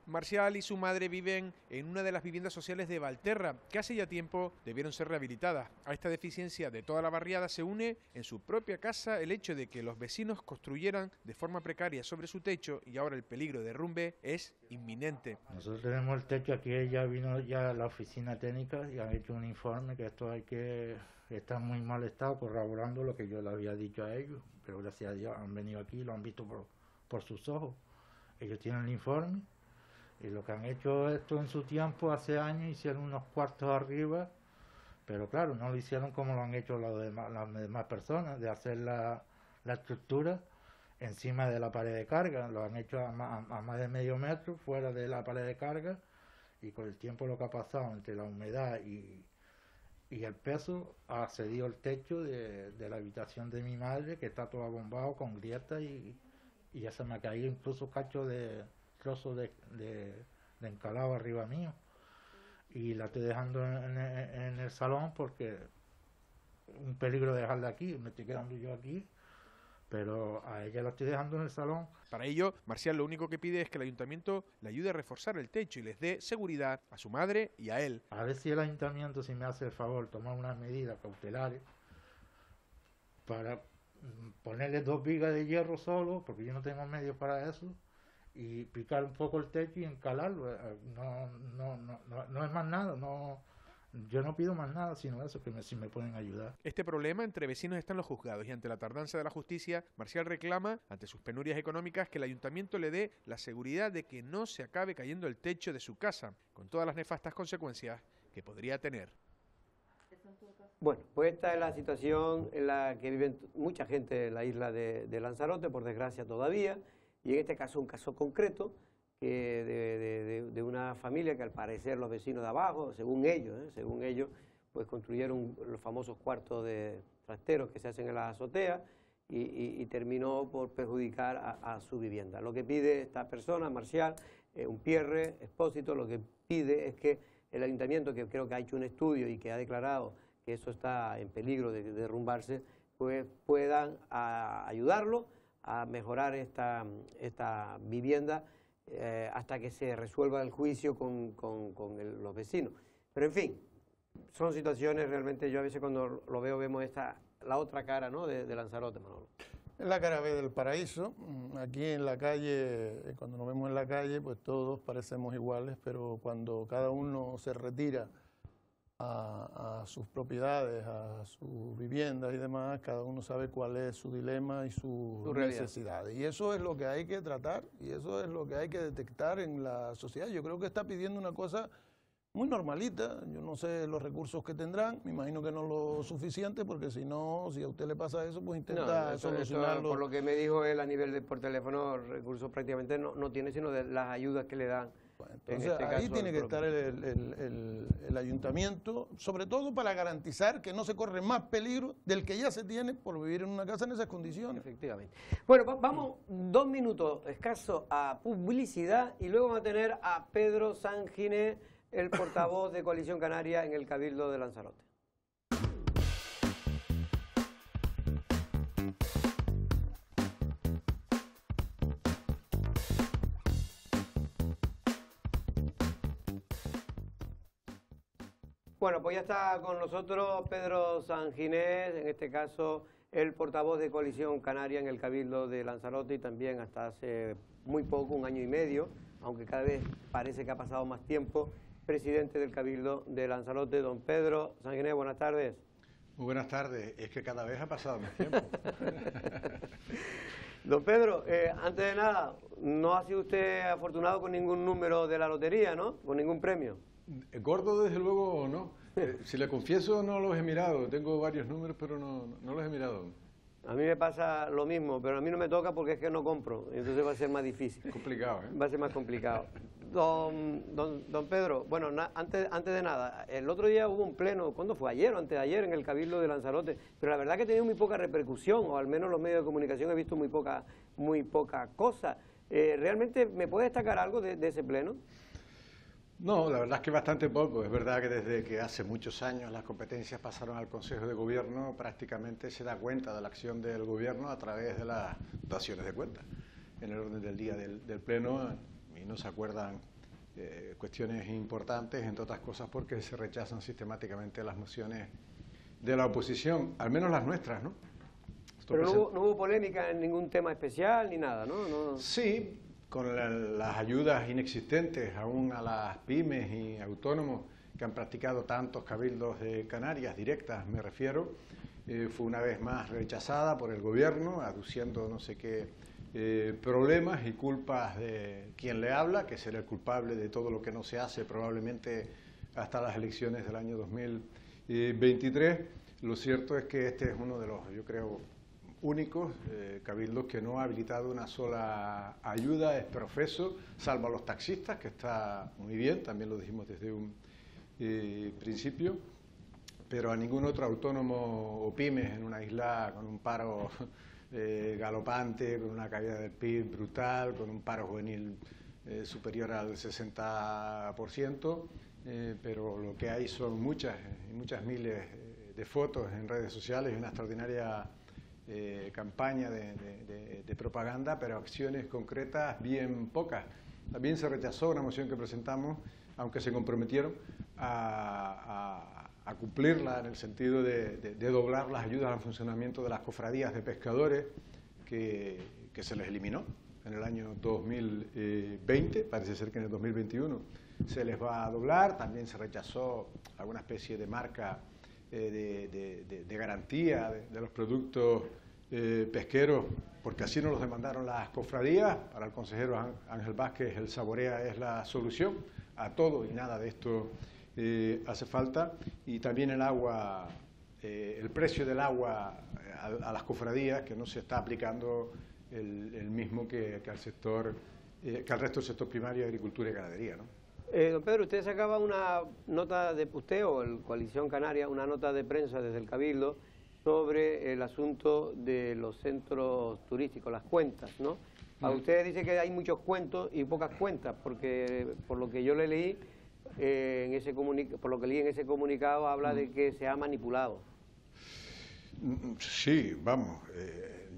Marcial y su madre viven en una de las viviendas sociales de Valterra, que hace ya tiempo debieron ser rehabilitadas. A esta deficiencia de toda la barriada se une en su propia casa el hecho de que los vecinos construyeran de forma precaria sobre su techo, y ahora el peligro de derrumbe es inminente. Nosotros tenemos el techo aquí, ya vino ya la oficina técnica y han hecho un informe que esto está en muy mal estado, corroborando lo que yo le había dicho a ellos, pero gracias a Dios han venido aquí y lo han visto por sus ojos. Ellos tienen el informe. Y lo que han hecho esto en su tiempo, hace años, hicieron unos cuartos arriba, pero claro, no lo hicieron como lo han hecho las demás personas, de hacer la estructura encima de la pared de carga. Lo han hecho a más de medio metro fuera de la pared de carga, y con el tiempo lo que ha pasado entre la humedad y el peso, ha cedido el techo de la habitación de mi madre, que está todo abombado con grietas, y ya se me ha caído incluso cacho de trozos de encalado arriba mío, y la estoy dejando en el salón porque un peligro dejarla aquí, me estoy quedando yo aquí, pero a ella la estoy dejando en el salón. Para ello, Marcial lo único que pide es que el ayuntamiento le ayude a reforzar el techo y les dé seguridad a su madre y a él. A ver si el ayuntamiento, si me hace el favor, tomar unas medidas cautelares para ponerle 2 vigas de hierro solo, porque yo no tengo medios para eso, y picar un poco el techo y encalarlo. No es más nada, yo no pido más nada sino eso, si me pueden ayudar. Este problema entre vecinos está en los juzgados y ante la tardanza de la justicia, Marcial reclama, ante sus penurias económicas, que el ayuntamiento le dé la seguridad de que no se acabe cayendo el techo de su casa, con todas las nefastas consecuencias que podría tener. Bueno, pues esta es la situación en la que vive mucha gente en la isla de Lanzarote, por desgracia todavía, y en este caso un caso concreto de una familia que al parecer los vecinos de abajo, según ellos, pues construyeron los famosos cuartos de trasteros que se hacen en las azoteas y terminó por perjudicar a su vivienda. Lo que pide esta persona, Marcial, Umpierre Expósito, lo que pide es que el ayuntamiento, que creo que ha hecho un estudio y que ha declarado que eso está en peligro de derrumbarse, pues puedan ayudarlo a mejorar esta vivienda hasta que se resuelva el juicio con los vecinos. Pero en fin, son situaciones realmente, yo a veces cuando lo veo vemos la otra cara, ¿no?, de Lanzarote, Manolo. Es la cara B del paraíso. Aquí en la calle, cuando nos vemos en la calle, pues todos parecemos iguales, pero cuando cada uno se retira a sus propiedades, a sus viviendas y demás, cada uno sabe cuál es su dilema y su necesidad. Y eso es lo que hay que tratar y eso es lo que hay que detectar en la sociedad. Yo creo que está pidiendo una cosa muy normalita. Yo no sé los recursos que tendrán, me imagino que no lo suficiente, porque si no, si a usted le pasa eso, pues intenta solucionarlo. Por lo que me dijo él a nivel por teléfono, recursos prácticamente no tiene, sino de las ayudas que le dan. Bueno, entonces ahí tiene que estar el ayuntamiento, sobre todo para garantizar que no se corre más peligro del que ya se tiene por vivir en una casa en esas condiciones. Efectivamente. Bueno, vamos 2 minutos escasos a publicidad y luego vamos a tener a Pedro Sanginés, el portavoz de Coalición Canaria en el Cabildo de Lanzarote. Bueno, pues ya está con nosotros Pedro Sanginés, en este caso el portavoz de Coalición Canaria en el Cabildo de Lanzarote y también hasta hace muy poco, 1 año y medio, aunque cada vez parece que ha pasado más tiempo, presidente del Cabildo de Lanzarote. Don Pedro Sanginés, buenas tardes. Muy buenas tardes, es que cada vez ha pasado más tiempo. Don Pedro, antes de nada, no ha sido usted afortunado con ningún número de la lotería, ¿no? Con ningún premio. Gordo, desde luego, no. Si le confieso, no los he mirado. Tengo varios números, pero no los he mirado. A mí me pasa lo mismo, pero a mí no me toca porque es que no compro. Entonces va a ser más difícil. Complicado, ¿eh? Va a ser más complicado. Don Pedro, bueno, antes de nada, el otro día hubo un pleno, ¿cuándo fue? ¿Ayer o antes de ayer? En el Cabildo de Lanzarote. Pero la verdad que ha tenido muy poca repercusión, o al menos los medios de comunicación he visto muy poca cosa. ¿Realmente me puede destacar algo de ese pleno? No, la verdad es que bastante poco. Es verdad que desde que hace muchos años las competencias pasaron al Consejo de Gobierno, prácticamente se da cuenta de la acción del Gobierno a través de las daciones de cuentas. En el orden del día del Pleno, y no se acuerdan cuestiones importantes, entre otras cosas porque se rechazan sistemáticamente las mociones de la oposición, al menos las nuestras, ¿no? Pero no hubo polémica en ningún tema especial ni nada, ¿no? Sí, con las ayudas inexistentes aún a las pymes y autónomos que han practicado tantos cabildos de Canarias, directas me refiero, fue una vez más rechazada por el Gobierno, aduciendo no sé qué problemas y culpas de quien le habla, que será el culpable de todo lo que no se hace probablemente hasta las elecciones del año 2023. Lo cierto es que este es uno de los, yo creo, únicos cabildos que no ha habilitado una sola ayuda, es profeso, salvo a los taxistas, que está muy bien, también lo dijimos desde un principio, pero a ningún otro autónomo o pymes en una isla con un paro galopante, con una caída del PIB brutal, con un paro juvenil superior al 60%, pero lo que hay son muchas miles de fotos en redes sociales y una extraordinaria campaña de propaganda, pero acciones concretas bien pocas. También se rechazó una moción que presentamos, aunque se comprometieron a cumplirla en el sentido de doblar las ayudas al funcionamiento de las cofradías de pescadores, que se les eliminó. en el año 2020, parece ser que en el 2021 se les va a doblar. También se rechazó alguna especie de marca de garantía de los productos pesqueros, porque así nos los demandaron las cofradías. Para el consejero Ángel Vázquez, el Saborea es la solución a todo y nada de esto hace falta. Y también el agua, el precio del agua a las cofradías, que no se está aplicando el mismo que al sector, que al resto del sector primario, agricultura y ganadería, ¿no? Don Pedro, usted sacaba una nota de usted o el Coalición Canaria, una nota de prensa desde el Cabildo sobre el asunto de los centros turísticos, las cuentas, ¿no? A usted dice que hay muchos cuentos y pocas cuentas, porque por lo que yo le leí por lo que leí en ese comunicado habla de que se ha manipulado. Sí, vamos.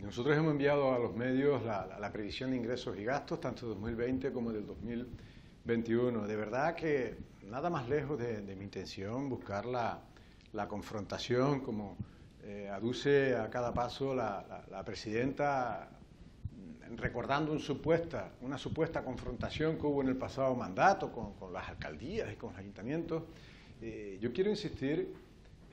Nosotros hemos enviado a los medios la previsión de ingresos y gastos, tanto de 2020 como del 2021. De verdad que nada más lejos de mi intención buscar la confrontación, como aduce a cada paso la presidenta, recordando una supuesta confrontación que hubo en el pasado mandato con las alcaldías y con los ayuntamientos. Yo quiero insistir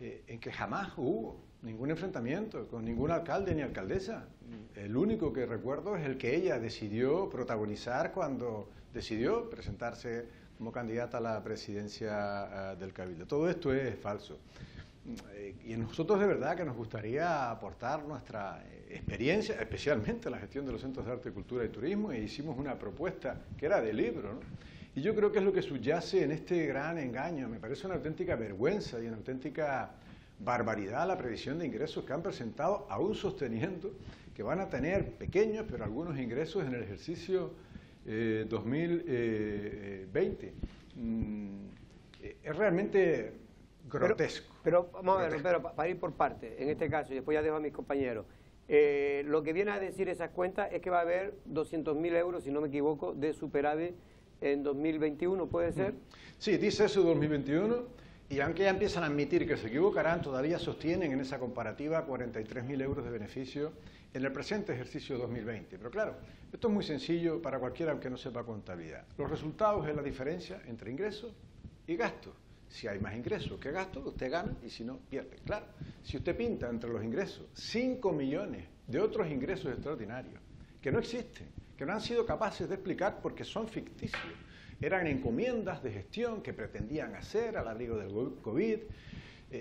en que jamás hubo ningún enfrentamiento con ningún alcalde ni alcaldesa. El único que recuerdo es el que ella decidió protagonizar cuando decidió presentarse como candidata a la presidencia del Cabildo. Todo esto es falso. Y a nosotros de verdad que nos gustaría aportar nuestra experiencia, especialmente la gestión de los centros de arte, cultura y turismo, e hicimos una propuesta que era de libro, ¿no? Y yo creo que es lo que subyace en este gran engaño. Me parece una auténtica vergüenza y una auténtica barbaridad la previsión de ingresos que han presentado, aún sosteniendo que van a tener pequeños, pero algunos ingresos en el ejercicio 2020. Es realmente grotesco. Pero vamos a ver, pero para ir por partes, en este caso, y después ya dejo a mis compañeros, lo que viene a decir esas cuentas es que va a haber 200.000 euros, si no me equivoco, de superávit en 2021, ¿puede ser? Sí, dice eso 2021, y aunque ya empiezan a admitir que se equivocarán, todavía sostienen en esa comparativa 43.000 euros de beneficio en el presente ejercicio 2020. Pero claro, esto es muy sencillo para cualquiera que no sepa contabilidad. Los resultados es la diferencia entre ingresos y gastos. Si hay más ingresos que gastos, usted gana, y si no, pierde. Claro, si usted pinta entre los ingresos 5 millones de otros ingresos extraordinarios que no existen, que no han sido capaces de explicar porque son ficticios, eran encomiendas de gestión que pretendían hacer al abrigo del COVID,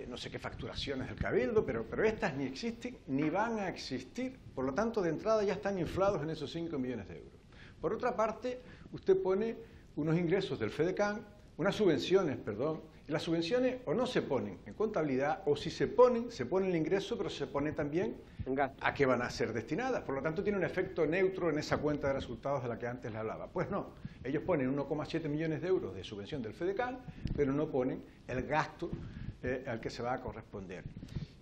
no sé qué facturaciones del Cabildo, pero estas ni existen ni van a existir. Por lo tanto, de entrada ya están inflados en esos 5 millones de euros. Por otra parte, usted pone unos ingresos del FEDECAN, unas subvenciones, perdón, y las subvenciones o no se ponen en contabilidad, o si se pone el ingreso, pero se pone también a qué van a ser destinadas. Por lo tanto, tiene un efecto neutro en esa cuenta de resultados de la que antes le hablaba. Pues no, ellos ponen 1,7 millones de euros de subvención del FEDECAN, pero no ponen el gasto al que se va a corresponder.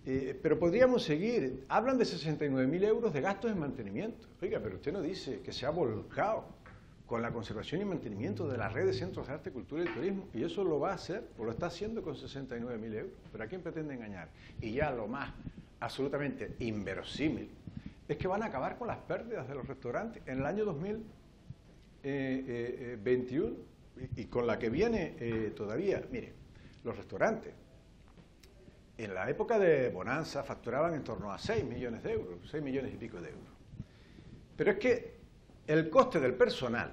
Pero podríamos seguir. Hablan de 69.000 euros de gastos en mantenimiento. Oiga, pero usted no dice que se ha volcado con la conservación y mantenimiento de la red de centros de arte, cultura y turismo, y eso lo va a hacer, o lo está haciendo con 69.000 euros. ¿Pero a quién pretende engañar? Y ya lo más absolutamente inverosímil es que van a acabar con las pérdidas de los restaurantes en el año 2021 y con la que viene todavía. Mire, los restaurantes en la época de bonanza facturaban en torno a 6 millones de euros, 6 millones y pico de euros. Pero es que el coste del personal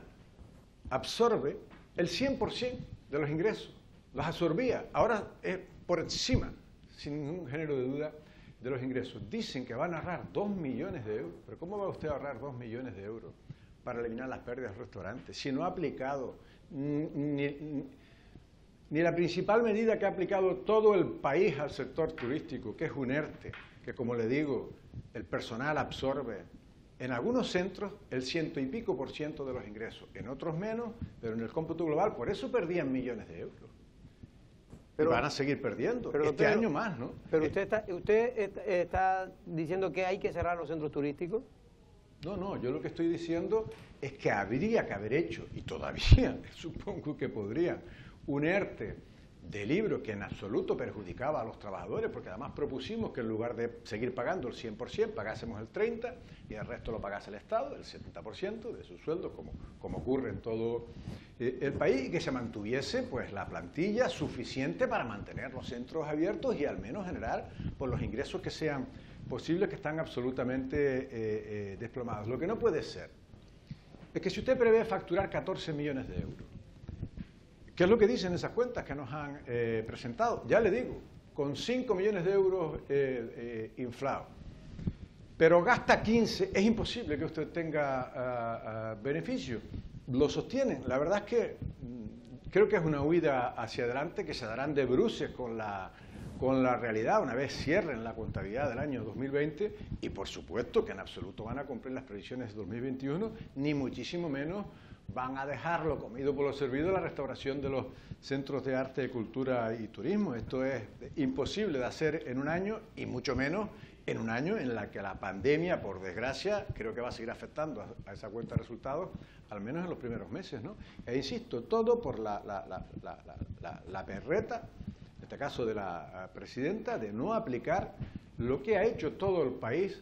absorbe el 100% de los ingresos, los absorbía, ahora es por encima, sin ningún género de duda, de los ingresos. Dicen que van a ahorrar 2 millones de euros, pero ¿cómo va usted a ahorrar 2 millones de euros para eliminar las pérdidas del restaurante si no ha aplicado ni la principal medida que ha aplicado todo el país al sector turístico, que es un ERTE, que como le digo, el personal absorbe en algunos centros el 100 y pico % de los ingresos, en otros menos, pero en el cómputo global, por eso perdían millones de euros. Pero, y van a seguir perdiendo, este año más, ¿no? Pero usted está diciendo que hay que cerrar los centros turísticos. No, yo lo que estoy diciendo es que habría que haber hecho, y todavía supongo que podrían, un ERTE de libro que en absoluto perjudicaba a los trabajadores, porque además propusimos que en lugar de seguir pagando el 100%, pagásemos el 30% y el resto lo pagase el Estado, el 70% de sus sueldos, como ocurre en todo el país, y que se mantuviese pues la plantilla suficiente para mantener los centros abiertos y al menos generar pues, los ingresos que sean posibles, que están absolutamente desplomados. Lo que no puede ser es que si usted prevé facturar 14 millones de euros, ¿qué es lo que dicen esas cuentas que nos han presentado? Ya le digo, con 5 millones de euros inflados, pero gasta 15, es imposible que usted tenga beneficio. Lo sostienen. La verdad es que creo que es una huida hacia adelante, que se darán de bruces con la realidad una vez cierren la contabilidad del año 2020 y por supuesto que en absoluto van a cumplir las previsiones de 2021, ni muchísimo menos van a dejarlo comido por lo servido la restauración de los centros de arte, cultura y turismo. Esto es imposible de hacer en un año y mucho menos en un año en la que la pandemia, por desgracia, creo que va a seguir afectando a esa cuenta de resultados, al menos en los primeros meses, ¿no? E insisto, todo por la perreta, en este caso de la presidenta, de no aplicar lo que ha hecho todo el país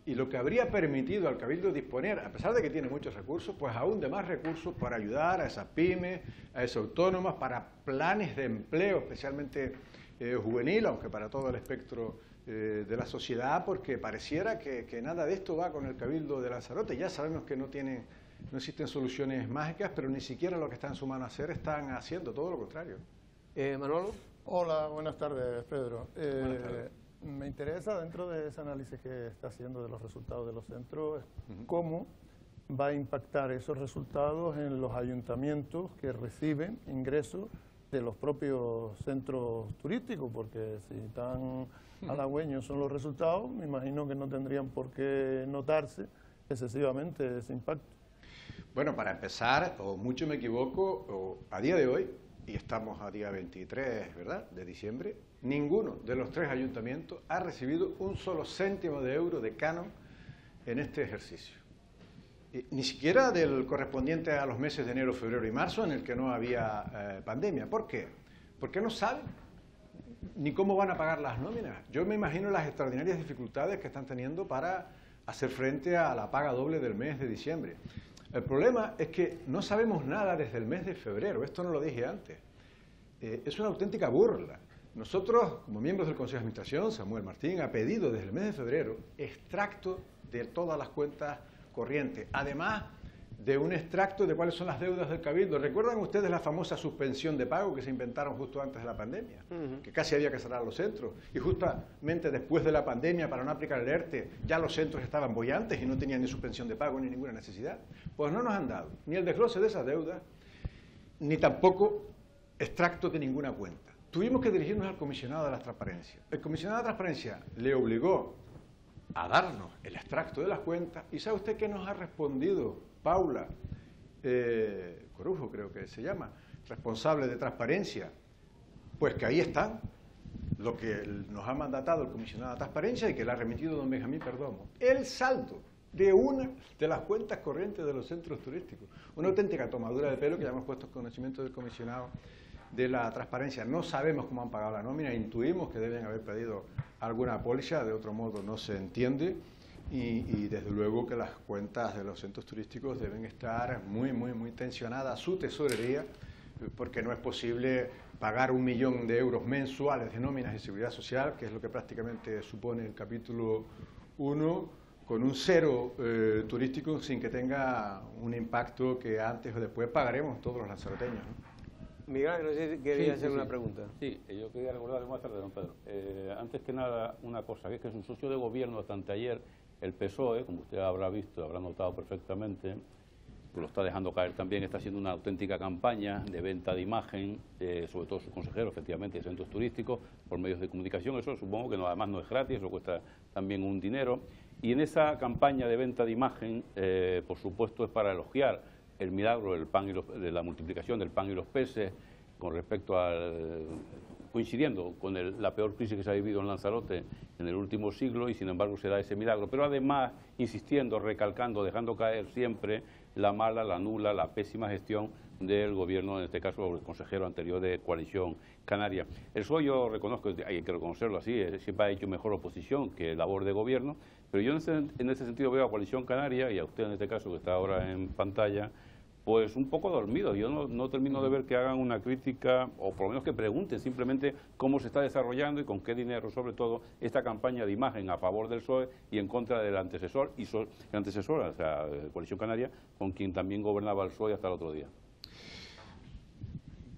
y lo que habría permitido al Cabildo disponer, a pesar de que tiene muchos recursos, pues aún de más recursos para ayudar a esas pymes, a esas autónomas, para planes de empleo, especialmente juvenil, aunque para todo el espectro de la sociedad, porque pareciera que nada de esto va con el Cabildo de Lanzarote. Ya sabemos que no existen soluciones mágicas, pero ni siquiera lo que está en su mano hacer están haciendo, todo lo contrario. Manolo. Hola, buenas tardes, Pedro. Buenas tardes. Me interesa, dentro de ese análisis que está haciendo de los resultados de los centros, cómo va a impactar esos resultados en los ayuntamientos que reciben ingresos de los propios centros turísticos, porque si tan halagüeños son los resultados, me imagino que no tendrían por qué notarse excesivamente ese impacto. Bueno, para empezar, o mucho me equivoco, a día de hoy, y estamos a día 23, ¿verdad?, de diciembre, ninguno de los 3 ayuntamientos ha recibido un solo céntimo de euro de canon en este ejercicio. Ni siquiera del correspondiente a los meses de enero, febrero y marzo, en el que no había pandemia. ¿Por qué? Porque no saben ni cómo van a pagar las nóminas. Yo me imagino las extraordinarias dificultades que están teniendo para hacer frente a la paga doble del mes de diciembre. El problema es que no sabemos nada desde el mes de febrero, esto no lo dije antes. Es una auténtica burla. Nosotros, como miembros del Consejo de Administración, Samuel Martín ha pedido desde el mes de febrero extracto de todas las cuentas corrientes, además de un extracto de cuáles son las deudas del Cabildo. ¿Recuerdan ustedes la famosa suspensión de pago que se inventaron justo antes de la pandemia? Que casi había que cerrar los centros. Y justamente después de la pandemia, para no aplicar el ERTE, ya los centros estaban bollantes y no tenían ni suspensión de pago ni ninguna necesidad. Pues no nos han dado ni el desglose de esas deudas, ni tampoco extracto de ninguna cuenta. Tuvimos que dirigirnos al comisionado de la transparencia. El comisionado de la transparencia le obligó a darnos el extracto de las cuentas. ¿Y sabe usted qué nos ha respondido Paula Corujo, creo que se llama, responsable de transparencia? Pues que ahí están, lo que nos ha mandatado el comisionado de transparencia y que le ha remitido don Benjamín Perdomo. El saldo de una de las cuentas corrientes de los centros turísticos. Una auténtica tomadura de pelo que ya hemos puesto en conocimiento del comisionado de la transparencia. No sabemos cómo han pagado la nómina, intuimos que deben haber pedido alguna póliza, de otro modo no se entiende. Y desde luego que las cuentas de los centros turísticos deben estar muy tensionadas, su tesorería, porque no es posible pagar 1 millón de euros mensuales de nóminas de seguridad social, que es lo que prácticamente supone el capítulo 1, con un cero turístico sin que tenga un impacto que antes o después pagaremos todos los lanzaroteños, ¿no? Miguel, no sé si quería hacer una pregunta. Sí, yo quería recordarle más tarde, don Pedro. Antes que nada, una cosa, que es un socio de gobierno hasta anteayer, el PSOE, como usted habrá visto, habrá notado perfectamente, que lo está dejando caer también, está haciendo una auténtica campaña de venta de imagen, sobre todo sus consejeros, efectivamente, de centros turísticos, por medios de comunicación. Eso supongo que además no es gratis, eso cuesta también un dinero. Y en esa campaña de venta de imagen, por supuesto, es para elogiar el milagro del pan y de la multiplicación del pan y los peces con respecto al coincidiendo con la peor crisis que se ha vivido en Lanzarote en el último siglo, y sin embargo se da ese milagro, pero además insistiendo, recalcando, dejando caer siempre la mala, la nula, la pésima gestión del gobierno, en este caso el consejero anterior de Coalición Canaria. El PSOE, yo reconozco, hay que reconocerlo así, siempre ha hecho mejor oposición que labor de gobierno, pero yo en ese sentido veo a Coalición Canaria, y a usted en este caso que está ahora en pantalla, pues un poco dormido. Yo no termino de ver que hagan una crítica, o por lo menos que pregunten simplemente cómo se está desarrollando y con qué dinero, sobre todo, esta campaña de imagen a favor del PSOE y en contra del antecesor, o sea, Coalición Canaria, con quien también gobernaba el PSOE hasta el otro día.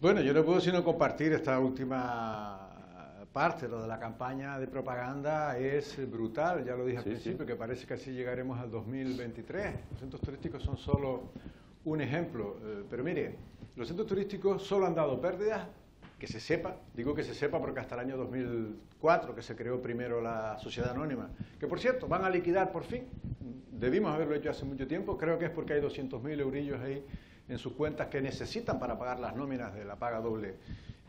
Bueno, yo no puedo sino compartir esta última parte. Lo de la campaña de propaganda es brutal, ya lo dije al principio, que parece que así llegaremos al 2023. Los centros turísticos son solo un ejemplo, pero mire, los centros turísticos solo han dado pérdidas, que se sepa, digo que se sepa porque hasta el año 2004, que se creó primero la sociedad anónima, que por cierto, van a liquidar por fin, debimos haberlo hecho hace mucho tiempo, creo que es porque hay 200.000 eurillos ahí en sus cuentas que necesitan para pagar las nóminas de la paga doble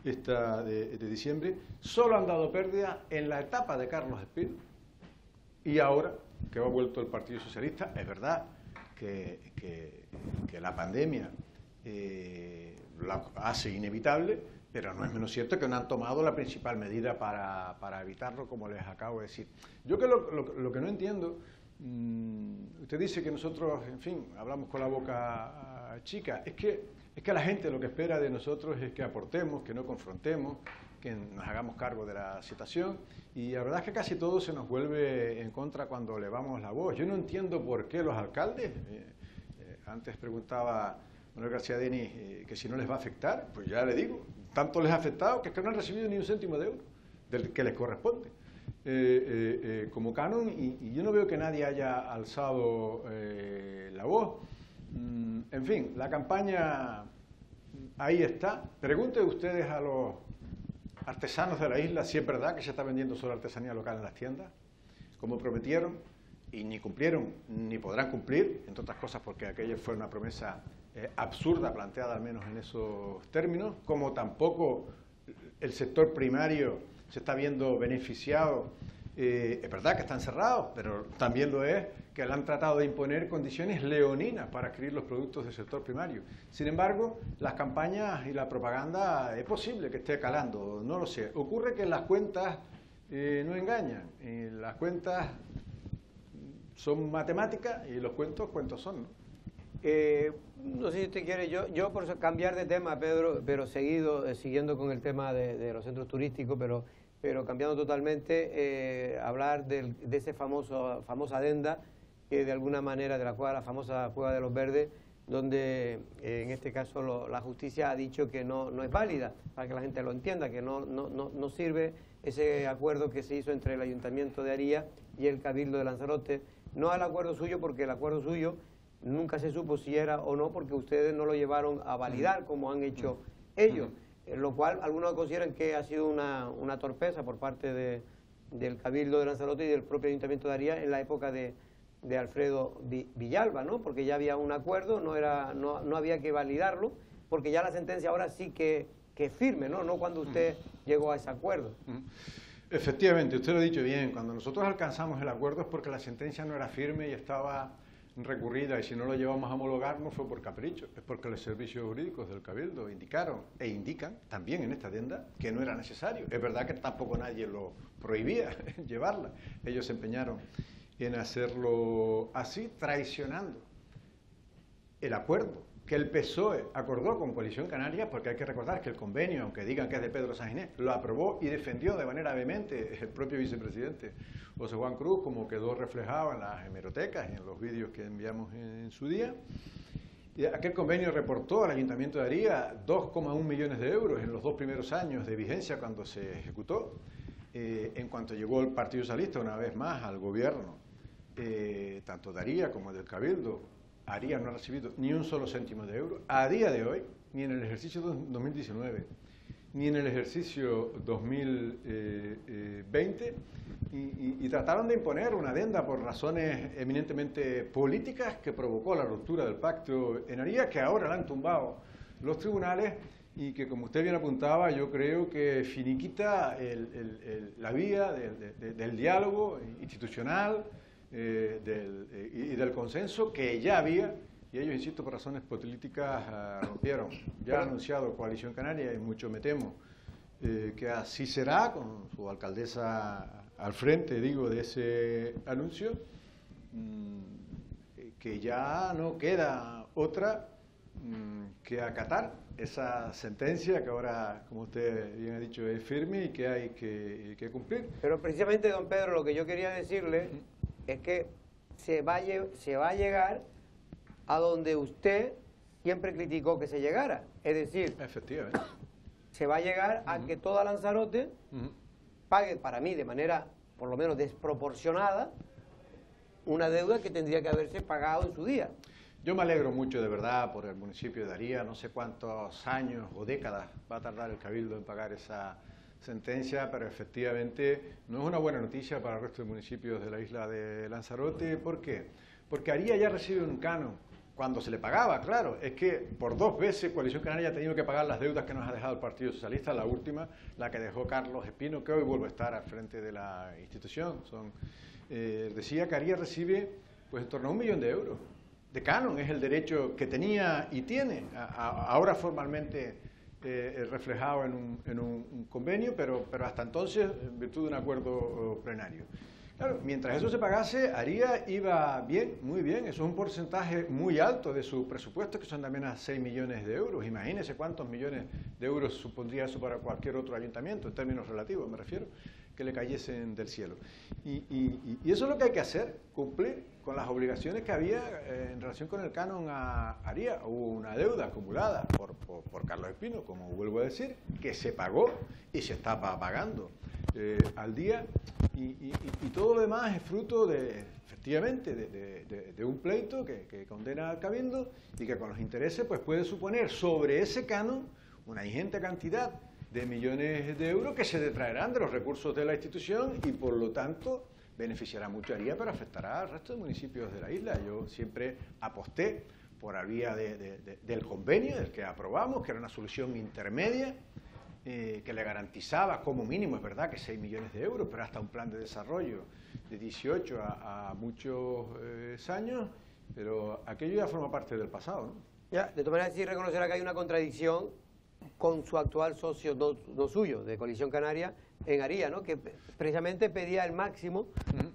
esta de diciembre. Solo han dado pérdida en la etapa de Carlos Espino, y ahora que ha vuelto el Partido Socialista, es verdad que la pandemia la hace inevitable, pero no es menos cierto que no han tomado la principal medida para evitarlo, como les acabo de decir. Yo que lo que no entiendo, usted dice que nosotros, en fin, hablamos con la boca chica, es que la gente lo que espera de nosotros es que aportemos, que no confrontemos, que nos hagamos cargo de la situación, y la verdad es que casi todo se nos vuelve en contra cuando elevamos la voz. Yo no entiendo por qué los alcaldes, antes preguntaba Manuel García Denis que si no les va a afectar, pues ya le digo, tanto les ha afectado que es que no han recibido ni un céntimo de euro del que les corresponde como canon, y yo no veo que nadie haya alzado la voz. En fin, la campaña ahí está. Pregunten ustedes a los artesanos de la isla si es verdad que se está vendiendo solo artesanía local en las tiendas, como prometieron, y ni cumplieron ni podrán cumplir, entre otras cosas porque aquella fue una promesa absurda, planteada al menos en esos términos, como tampoco el sector primario se está viendo beneficiado. Es verdad que están cerrados, pero también lo es que le han tratado de imponer condiciones leoninas para adquirir los productos del sector primario. Sin embargo, las campañas y la propaganda es posible que esté calando, no lo sé. Ocurre que las cuentas no engañan, las cuentas son matemáticas y los cuentos son, ¿no? No sé si usted quiere, yo por cambiar de tema, Pedro, pero siguiendo con el tema de los centros turísticos, pero cambiando totalmente, hablar de esa famosa adenda, que de alguna manera, de la famosa Cueva de los Verdes, donde en este caso la justicia ha dicho que no es válida, para que la gente lo entienda, que no sirve ese acuerdo que se hizo entre el Ayuntamiento de Aría y el Cabildo de Lanzarote. No al acuerdo suyo, porque el acuerdo suyo nunca se supo si era o no, porque ustedes no lo llevaron a validar como han hecho ellos, lo cual algunos consideran que ha sido una torpeza por parte del Cabildo de Lanzarote y del propio Ayuntamiento de Aría en la época de Alfredo Villalba, ¿no? Porque ya había un acuerdo, no había que validarlo, porque ya la sentencia ahora sí que es firme, ¿no? No cuando usted llegó a ese acuerdo. Efectivamente, usted lo ha dicho bien, cuando nosotros alcanzamos el acuerdo es porque la sentencia no era firme y estaba recurrida, y si no lo llevamos a homologar no fue por capricho, es porque los servicios jurídicos del Cabildo indicaron e indican también en esta adenda que no era necesario. Es verdad que tampoco nadie lo prohibía llevarla, ellos se empeñaron en hacerlo así, traicionando el acuerdo que el PSOE acordó con Coalición Canaria, porque hay que recordar que el convenio, aunque digan que es de Pedro Sáenz, lo aprobó y defendió de manera vehemente el propio vicepresidente José Juan Cruz, como quedó reflejado en las hemerotecas y en los vídeos que enviamos en su día. Y aquel convenio reportó al Ayuntamiento de Aría 2,1 millones de euros en los 2 primeros años de vigencia cuando se ejecutó. En cuanto llegó el Partido Socialista una vez más al gobierno, tanto de Aría como del Cabildo, Aría no ha recibido ni un solo céntimo de euro. A día de hoy, ni en el ejercicio 2019, ni en el ejercicio 2020, y trataron de imponer una adenda por razones eminentemente políticas que provocó la ruptura del pacto en Aría, que ahora la han tumbado los tribunales, y que, como usted bien apuntaba, yo creo que finiquita la vía del diálogo institucional y del consenso que ya había, y ellos, insisto, por razones políticas rompieron. Ya ha anunciado Coalición Canaria, y mucho me temo que así será, con su alcaldesa al frente, digo, de ese anuncio, que ya no queda otra que acatar esa sentencia que ahora, como usted bien ha dicho, es firme y que hay que cumplir. Pero precisamente, don Pedro, lo que yo quería decirle es que se va a llegar a donde usted siempre criticó que se llegara. Es decir, efectivamente, se va a llegar a que toda Lanzarote pague, para mí, de manera por lo menos desproporcionada, una deuda que tendría que haberse pagado en su día. Yo me alegro mucho, de verdad, por el municipio de Aría. No sé cuántos años o décadas va a tardar el Cabildo en pagar esa sentencia, pero efectivamente no es una buena noticia para el resto de municipios de la isla de Lanzarote. ¿Por qué? Porque Aría ya recibe un canon cuando se le pagaba, claro. Es que por 2 veces Coalición Canaria ha tenido que pagar las deudas que nos ha dejado el Partido Socialista, la última, la que dejó Carlos Espino, que hoy vuelve a estar al frente de la institución. Decía que Aría recibe pues en torno a 1 millón de euros de canon. Es el derecho que tenía y tiene, ahora formalmente reflejado en un convenio, pero hasta entonces en virtud de un acuerdo plenario. Claro, mientras eso se pagase, Aría iba bien, muy bien. Eso es un porcentaje muy alto de su presupuesto, que son también a 6 millones de euros. Imagínense cuántos millones de euros supondría eso para cualquier otro ayuntamiento, en términos relativos, me refiero, que le cayesen del cielo. Y eso es lo que hay que hacer, cumplir con las obligaciones que había en relación con el canon a Aría. Hubo una deuda acumulada por Carlos Espino, como vuelvo a decir, que se pagó y se está pagando al día, y todo lo demás es fruto efectivamente de un pleito que condena al Cabildo y que con los intereses pues puede suponer sobre ese canon una ingente cantidad de millones de euros que se detraerán de los recursos de la institución y por lo tanto beneficiará mucho a Aría, pero afectará al resto de municipios de la isla. Yo siempre aposté por la vía del convenio, del que aprobamos, que era una solución intermedia, que le garantizaba como mínimo, es verdad, que 6 millones de euros, pero hasta un plan de desarrollo de 18 a muchos años, pero aquello ya forma parte del pasado, ¿no? Ya, de todas maneras, sí reconocerá que hay una contradicción con su actual socio, no suyo, de Coalición Canaria, en Aría, ¿no? Que precisamente pedía el máximo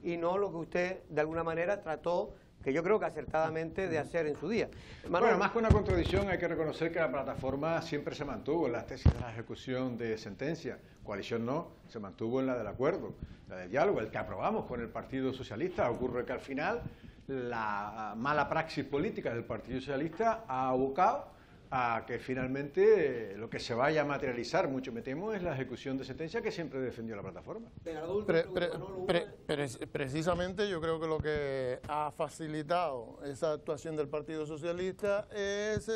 y no lo que usted, de alguna manera, trató, que yo creo que acertadamente, de hacer en su día. Manuel, bueno, más que una contradicción, hay que reconocer que la plataforma siempre se mantuvo en las tesis de la ejecución de sentencia. Coalición no, se mantuvo en la del acuerdo, la del diálogo, el que aprobamos con el Partido Socialista. Ocurre que al final la mala praxis política del Partido Socialista ha abocado a que finalmente lo que se vaya a materializar, mucho me temo, es la ejecución de sentencia que siempre defendió la plataforma. Precisamente yo creo que lo que ha facilitado esa actuación del Partido Socialista es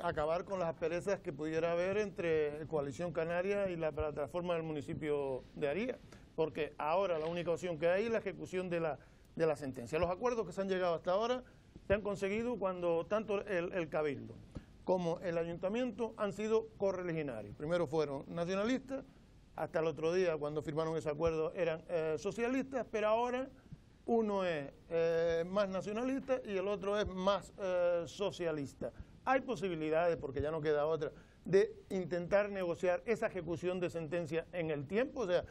acabar con las asperezas que pudiera haber entre Coalición Canaria y la plataforma del municipio de Aría, porque ahora la única opción que hay es la ejecución de la sentencia. Los acuerdos que se han llegado hasta ahora se han conseguido cuando tanto el Cabildo como el ayuntamiento han sido correligionarios. Primero fueron nacionalistas, hasta el otro día cuando firmaron ese acuerdo eran socialistas, pero ahora uno es más nacionalista y el otro es más socialista. Hay posibilidades, porque ya no queda otra, de intentar negociar esa ejecución de sentencia en el tiempo. O sea,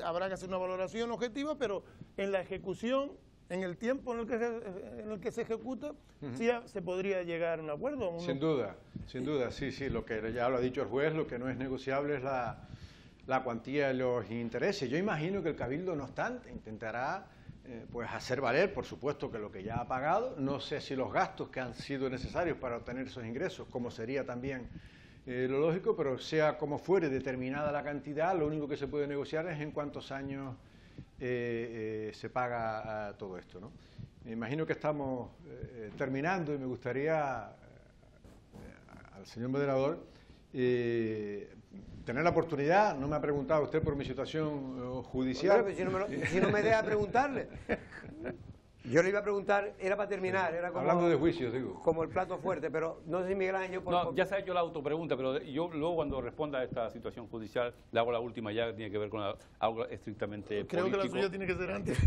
habrá que hacer una valoración objetiva, pero en la ejecución, en el tiempo en el que se ejecuta, sí se podría llegar a un acuerdo. Sin duda, sí, lo que ya lo ha dicho el juez, lo que no es negociable es la cuantía de los intereses. Yo imagino que el Cabildo, no obstante, intentará pues hacer valer, por supuesto, que lo que ya ha pagado. No sé si los gastos que han sido necesarios para obtener esos ingresos, como sería también lo lógico, pero sea como fuere determinada la cantidad, lo único que se puede negociar es en cuántos años se paga todo esto, ¿no? Me imagino que estamos terminando y me gustaría al señor moderador tener la oportunidad. No me ha preguntado usted por mi situación judicial. Bueno, si no me deja preguntarle. Yo le iba a preguntar, era para terminar, era como, Hablando de juicios, digo. como el plato fuerte, pero no sé si Miguel Ángel... No, ya se ha hecho la autopregunta, pero yo luego cuando responda a esta situación judicial, le hago la última ya, que tiene que ver con algo estrictamente Creo político. que la suya tiene que ser antes.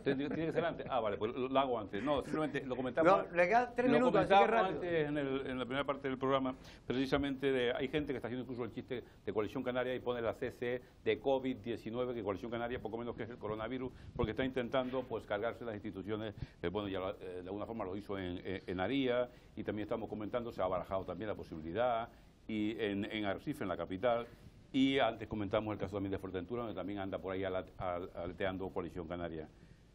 ¿Tiene que ser antes? Ah, vale, pues lo hago antes. No, simplemente lo comentamos. No, le quedan 3 lo minutos, así que comentábamos rápido. antes en la primera parte del programa, precisamente hay gente que está haciendo incluso el chiste de Coalición Canaria y pone la CC de COVID-19, que Coalición Canaria poco menos que es el coronavirus, porque está intentando pues cargarse las instituciones, bueno, ya de alguna forma lo hizo en Aría, y también estamos comentando, se ha barajado también la posibilidad, y en Arrecife, en la capital, y antes comentamos el caso también de Fuerteventura, donde también anda por ahí aleteando Coalición Canaria.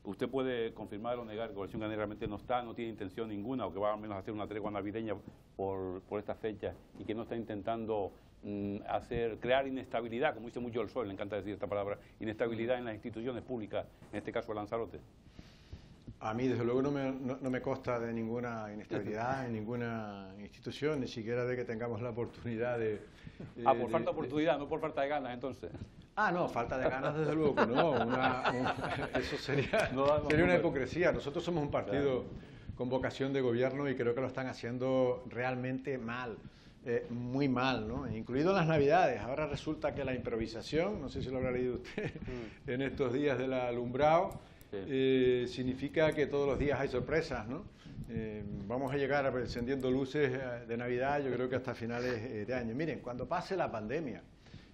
¿Usted puede confirmar o negar que Coalición Canaria realmente no tiene intención ninguna, o que va al menos a hacer una tregua navideña por estas fechas, y que no está intentando crear inestabilidad, como dice mucho el PSOE, le encanta decir esta palabra, inestabilidad en las instituciones públicas, en este caso Lanzarote? A mí, desde luego, no me consta de ninguna inestabilidad en ninguna institución, ni siquiera de que tengamos la oportunidad de... por falta de oportunidad, no por falta de ganas, entonces. No, falta de ganas, desde luego que no. Eso sería una hipocresía. Nosotros somos un partido con vocación de gobierno y creo que lo están haciendo realmente mal, muy mal, ¿no? Incluido las Navidades. Ahora resulta que la improvisación, no sé si lo habrá leído usted, en estos días del alumbrado, significa que todos los días hay sorpresas, ¿no? Vamos a llegar encendiendo luces de Navidad, yo creo que hasta finales de año. Miren, cuando pase la pandemia,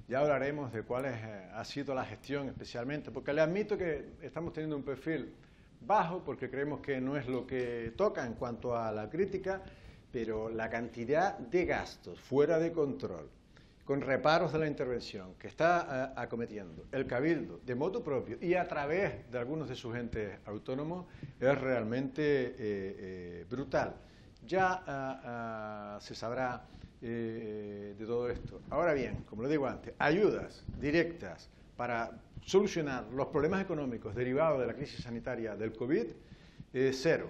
ya hablaremos de cuál ha sido la gestión especialmente, porque le admito que estamos teniendo un perfil bajo, porque creemos que no es lo que toca en cuanto a la crítica, pero la cantidad de gastos fuera de control, con reparos de la intervención que está acometiendo el Cabildo de motu propio y a través de algunos de sus entes autónomos, es realmente brutal. Ya se sabrá de todo esto. Ahora bien, como lo digo antes, ayudas directas para solucionar los problemas económicos derivados de la crisis sanitaria del COVID, cero.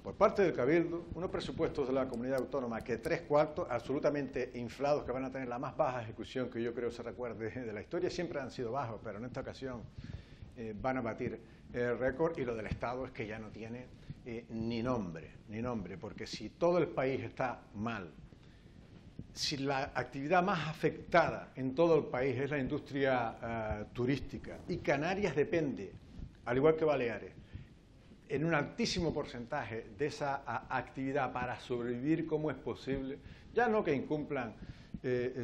Por parte del Cabildo, unos presupuestos de la comunidad autónoma que 3/4 absolutamente inflados, que van a tener la más baja ejecución que yo creo se recuerde de la historia. Siempre han sido bajos, pero en esta ocasión van a batir el récord. Y lo del Estado es que ya no tiene ni nombre, porque si todo el país está mal, si la actividad más afectada en todo el país es la industria turística, y Canarias depende, al igual que Baleares, en un altísimo porcentaje de esa actividad para sobrevivir, ¿cómo es posible? Ya no que incumplan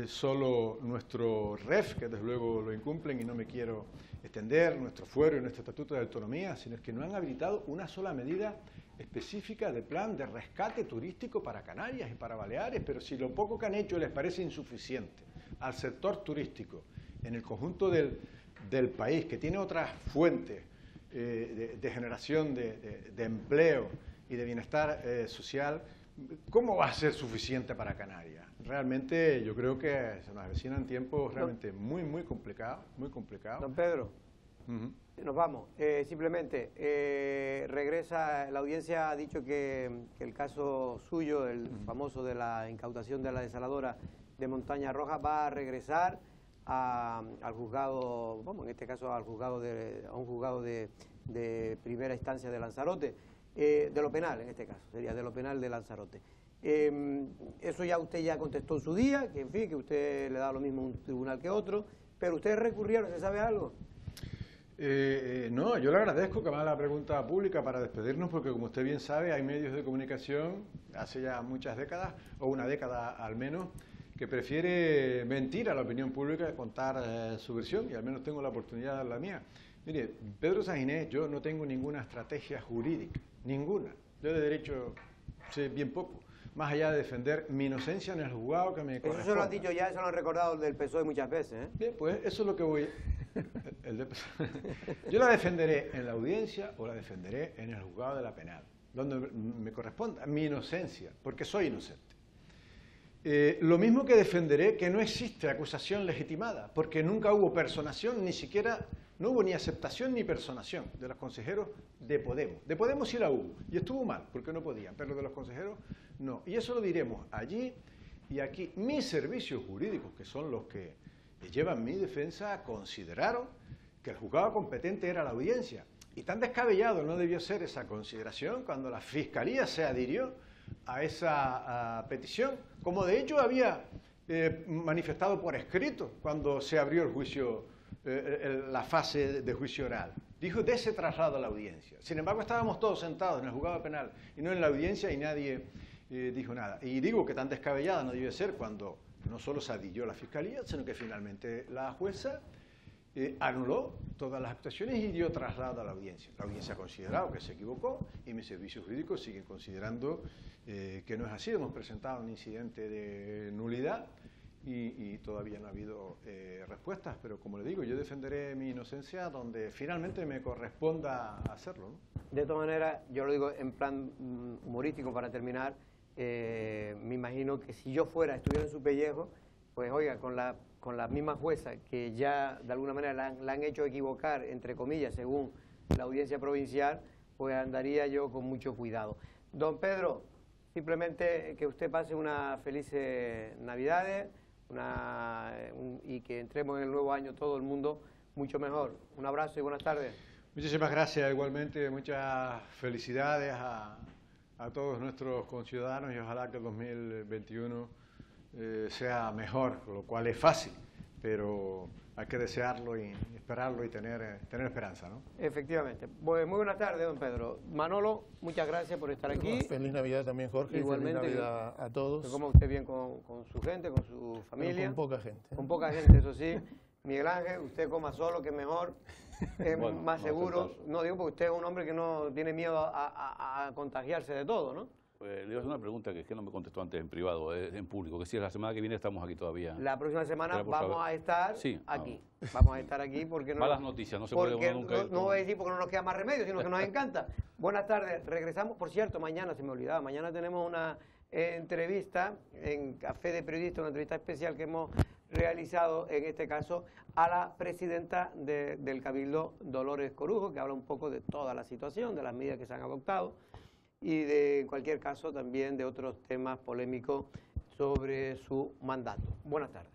solo nuestro REF, que desde luego lo incumplen y no me quiero extender, nuestro fuero y nuestro estatuto de autonomía, sino que no han habilitado una sola medida específica de plan de rescate turístico para Canarias y para Baleares. Pero si lo poco que han hecho les parece insuficiente al sector turístico en el conjunto del país, que tiene otras fuentes de generación de empleo y de bienestar social, ¿cómo va a ser suficiente para Canarias? Realmente yo creo que se nos avecinan tiempos realmente muy complicados, muy complicados. Don Pedro, nos vamos. Simplemente, regresa, la audiencia ha dicho que el caso suyo, el famoso de la incautación de la desaladora de Montaña Roja, va a regresar al juzgado, bueno, en este caso a un juzgado de primera instancia de Lanzarote, de lo penal en este caso, sería de lo penal de Lanzarote. Eso ya usted ya contestó en su día, que en fin, que usted le da lo mismo a un tribunal que otro, pero ustedes recurrieron, ¿se sabe algo? No, yo le agradezco que me haga la pregunta pública para despedirnos, porque como usted bien sabe, hay medios de comunicación, hace ya muchas décadas, o una década al menos, que prefiere mentir a la opinión pública, contar su versión, y al menos tengo la oportunidad de dar la mía. Mire, Pedro Sanginés, yo no tengo ninguna estrategia jurídica, ninguna. Yo de derecho sé bien poco, más allá de defender mi inocencia en el juzgado que me corresponde. Eso se lo han dicho ya, eso lo han recordado del PSOE muchas veces, ¿eh? Bien, pues eso es lo que voy... Yo la defenderé en la audiencia o la defenderé en el juzgado de la penal, donde me corresponda mi inocencia, porque soy inocente. Lo mismo que defenderé que no existe acusación legitimada, porque nunca hubo personación, ni siquiera, no hubo ni aceptación ni personación de los consejeros de Podemos. De Podemos sí la hubo, y estuvo mal, porque no podían, pero de los consejeros no. Y eso lo diremos allí y aquí. Mis servicios jurídicos, que son los que llevan mi defensa, consideraron que el juzgado competente era la audiencia. Y tan descabellado no debió ser esa consideración cuando la Fiscalía se adhirió a esa petición, como de hecho había manifestado por escrito cuando se abrió el juicio, la fase de juicio oral. Dijo de ese traslado a la audiencia. Sin embargo, estábamos todos sentados en el juzgado penal y no en la audiencia y nadie dijo nada. Y digo que tan descabellada no debió ser cuando no solo se adhirió la Fiscalía, sino que finalmente la jueza anuló todas las actuaciones y dio traslado a la audiencia. La audiencia ha considerado que se equivocó y mis servicios jurídicos siguen considerando que no es así. Hemos presentado un incidente de nulidad y todavía no ha habido respuestas, pero como le digo, yo defenderé mi inocencia donde finalmente me corresponda hacerlo, ¿no? De todas maneras, yo lo digo en plan humorístico para terminar, me imagino que si yo estuviera en su pellejo, pues oiga, con la misma jueza que ya de alguna manera la han hecho equivocar, entre comillas, según la audiencia provincial, pues andaría yo con mucho cuidado. Don Pedro, simplemente que usted pase unas felices Navidades y que entremos en el nuevo año todo el mundo mucho mejor. Un abrazo y buenas tardes. Muchísimas gracias, igualmente muchas felicidades a todos nuestros conciudadanos y ojalá que el 2021 sea mejor, lo cual es fácil, pero hay que desearlo y esperarlo y tener esperanza, ¿no? Efectivamente. Pues muy buenas tardes, don Pedro. Manolo, muchas gracias por estar aquí. Feliz Navidad también, Jorge. Igualmente. Feliz Navidad a todos. Que coma usted bien con su gente, con su familia. Pero con poca gente. Con poca gente, eso sí. Miguel Ángel, usted coma solo, que es mejor, es bueno, más seguro. no, No digo porque usted es un hombre que no tiene miedo a contagiarse de todo, ¿no? Le iba a hacer una pregunta que es que no me contestó antes en privado, en público, que si la semana que viene estamos aquí todavía. La próxima semana Era por vamos saber. a estar Sí, aquí. Vamos a estar aquí porque no... Malas noticias, no se puede porque uno nunca... no voy a decir porque no nos queda más remedio, sino que nos encanta. Buenas tardes, regresamos. Por cierto, mañana, se me olvidaba, mañana tenemos una entrevista en Café de Periodistas, una entrevista especial que hemos realizado, en este caso, a la presidenta del Cabildo, Dolores Corujo, que habla un poco de toda la situación, de las medidas que se han adoptado y de, en cualquier caso, también de otros temas polémicos sobre su mandato. Buenas tardes.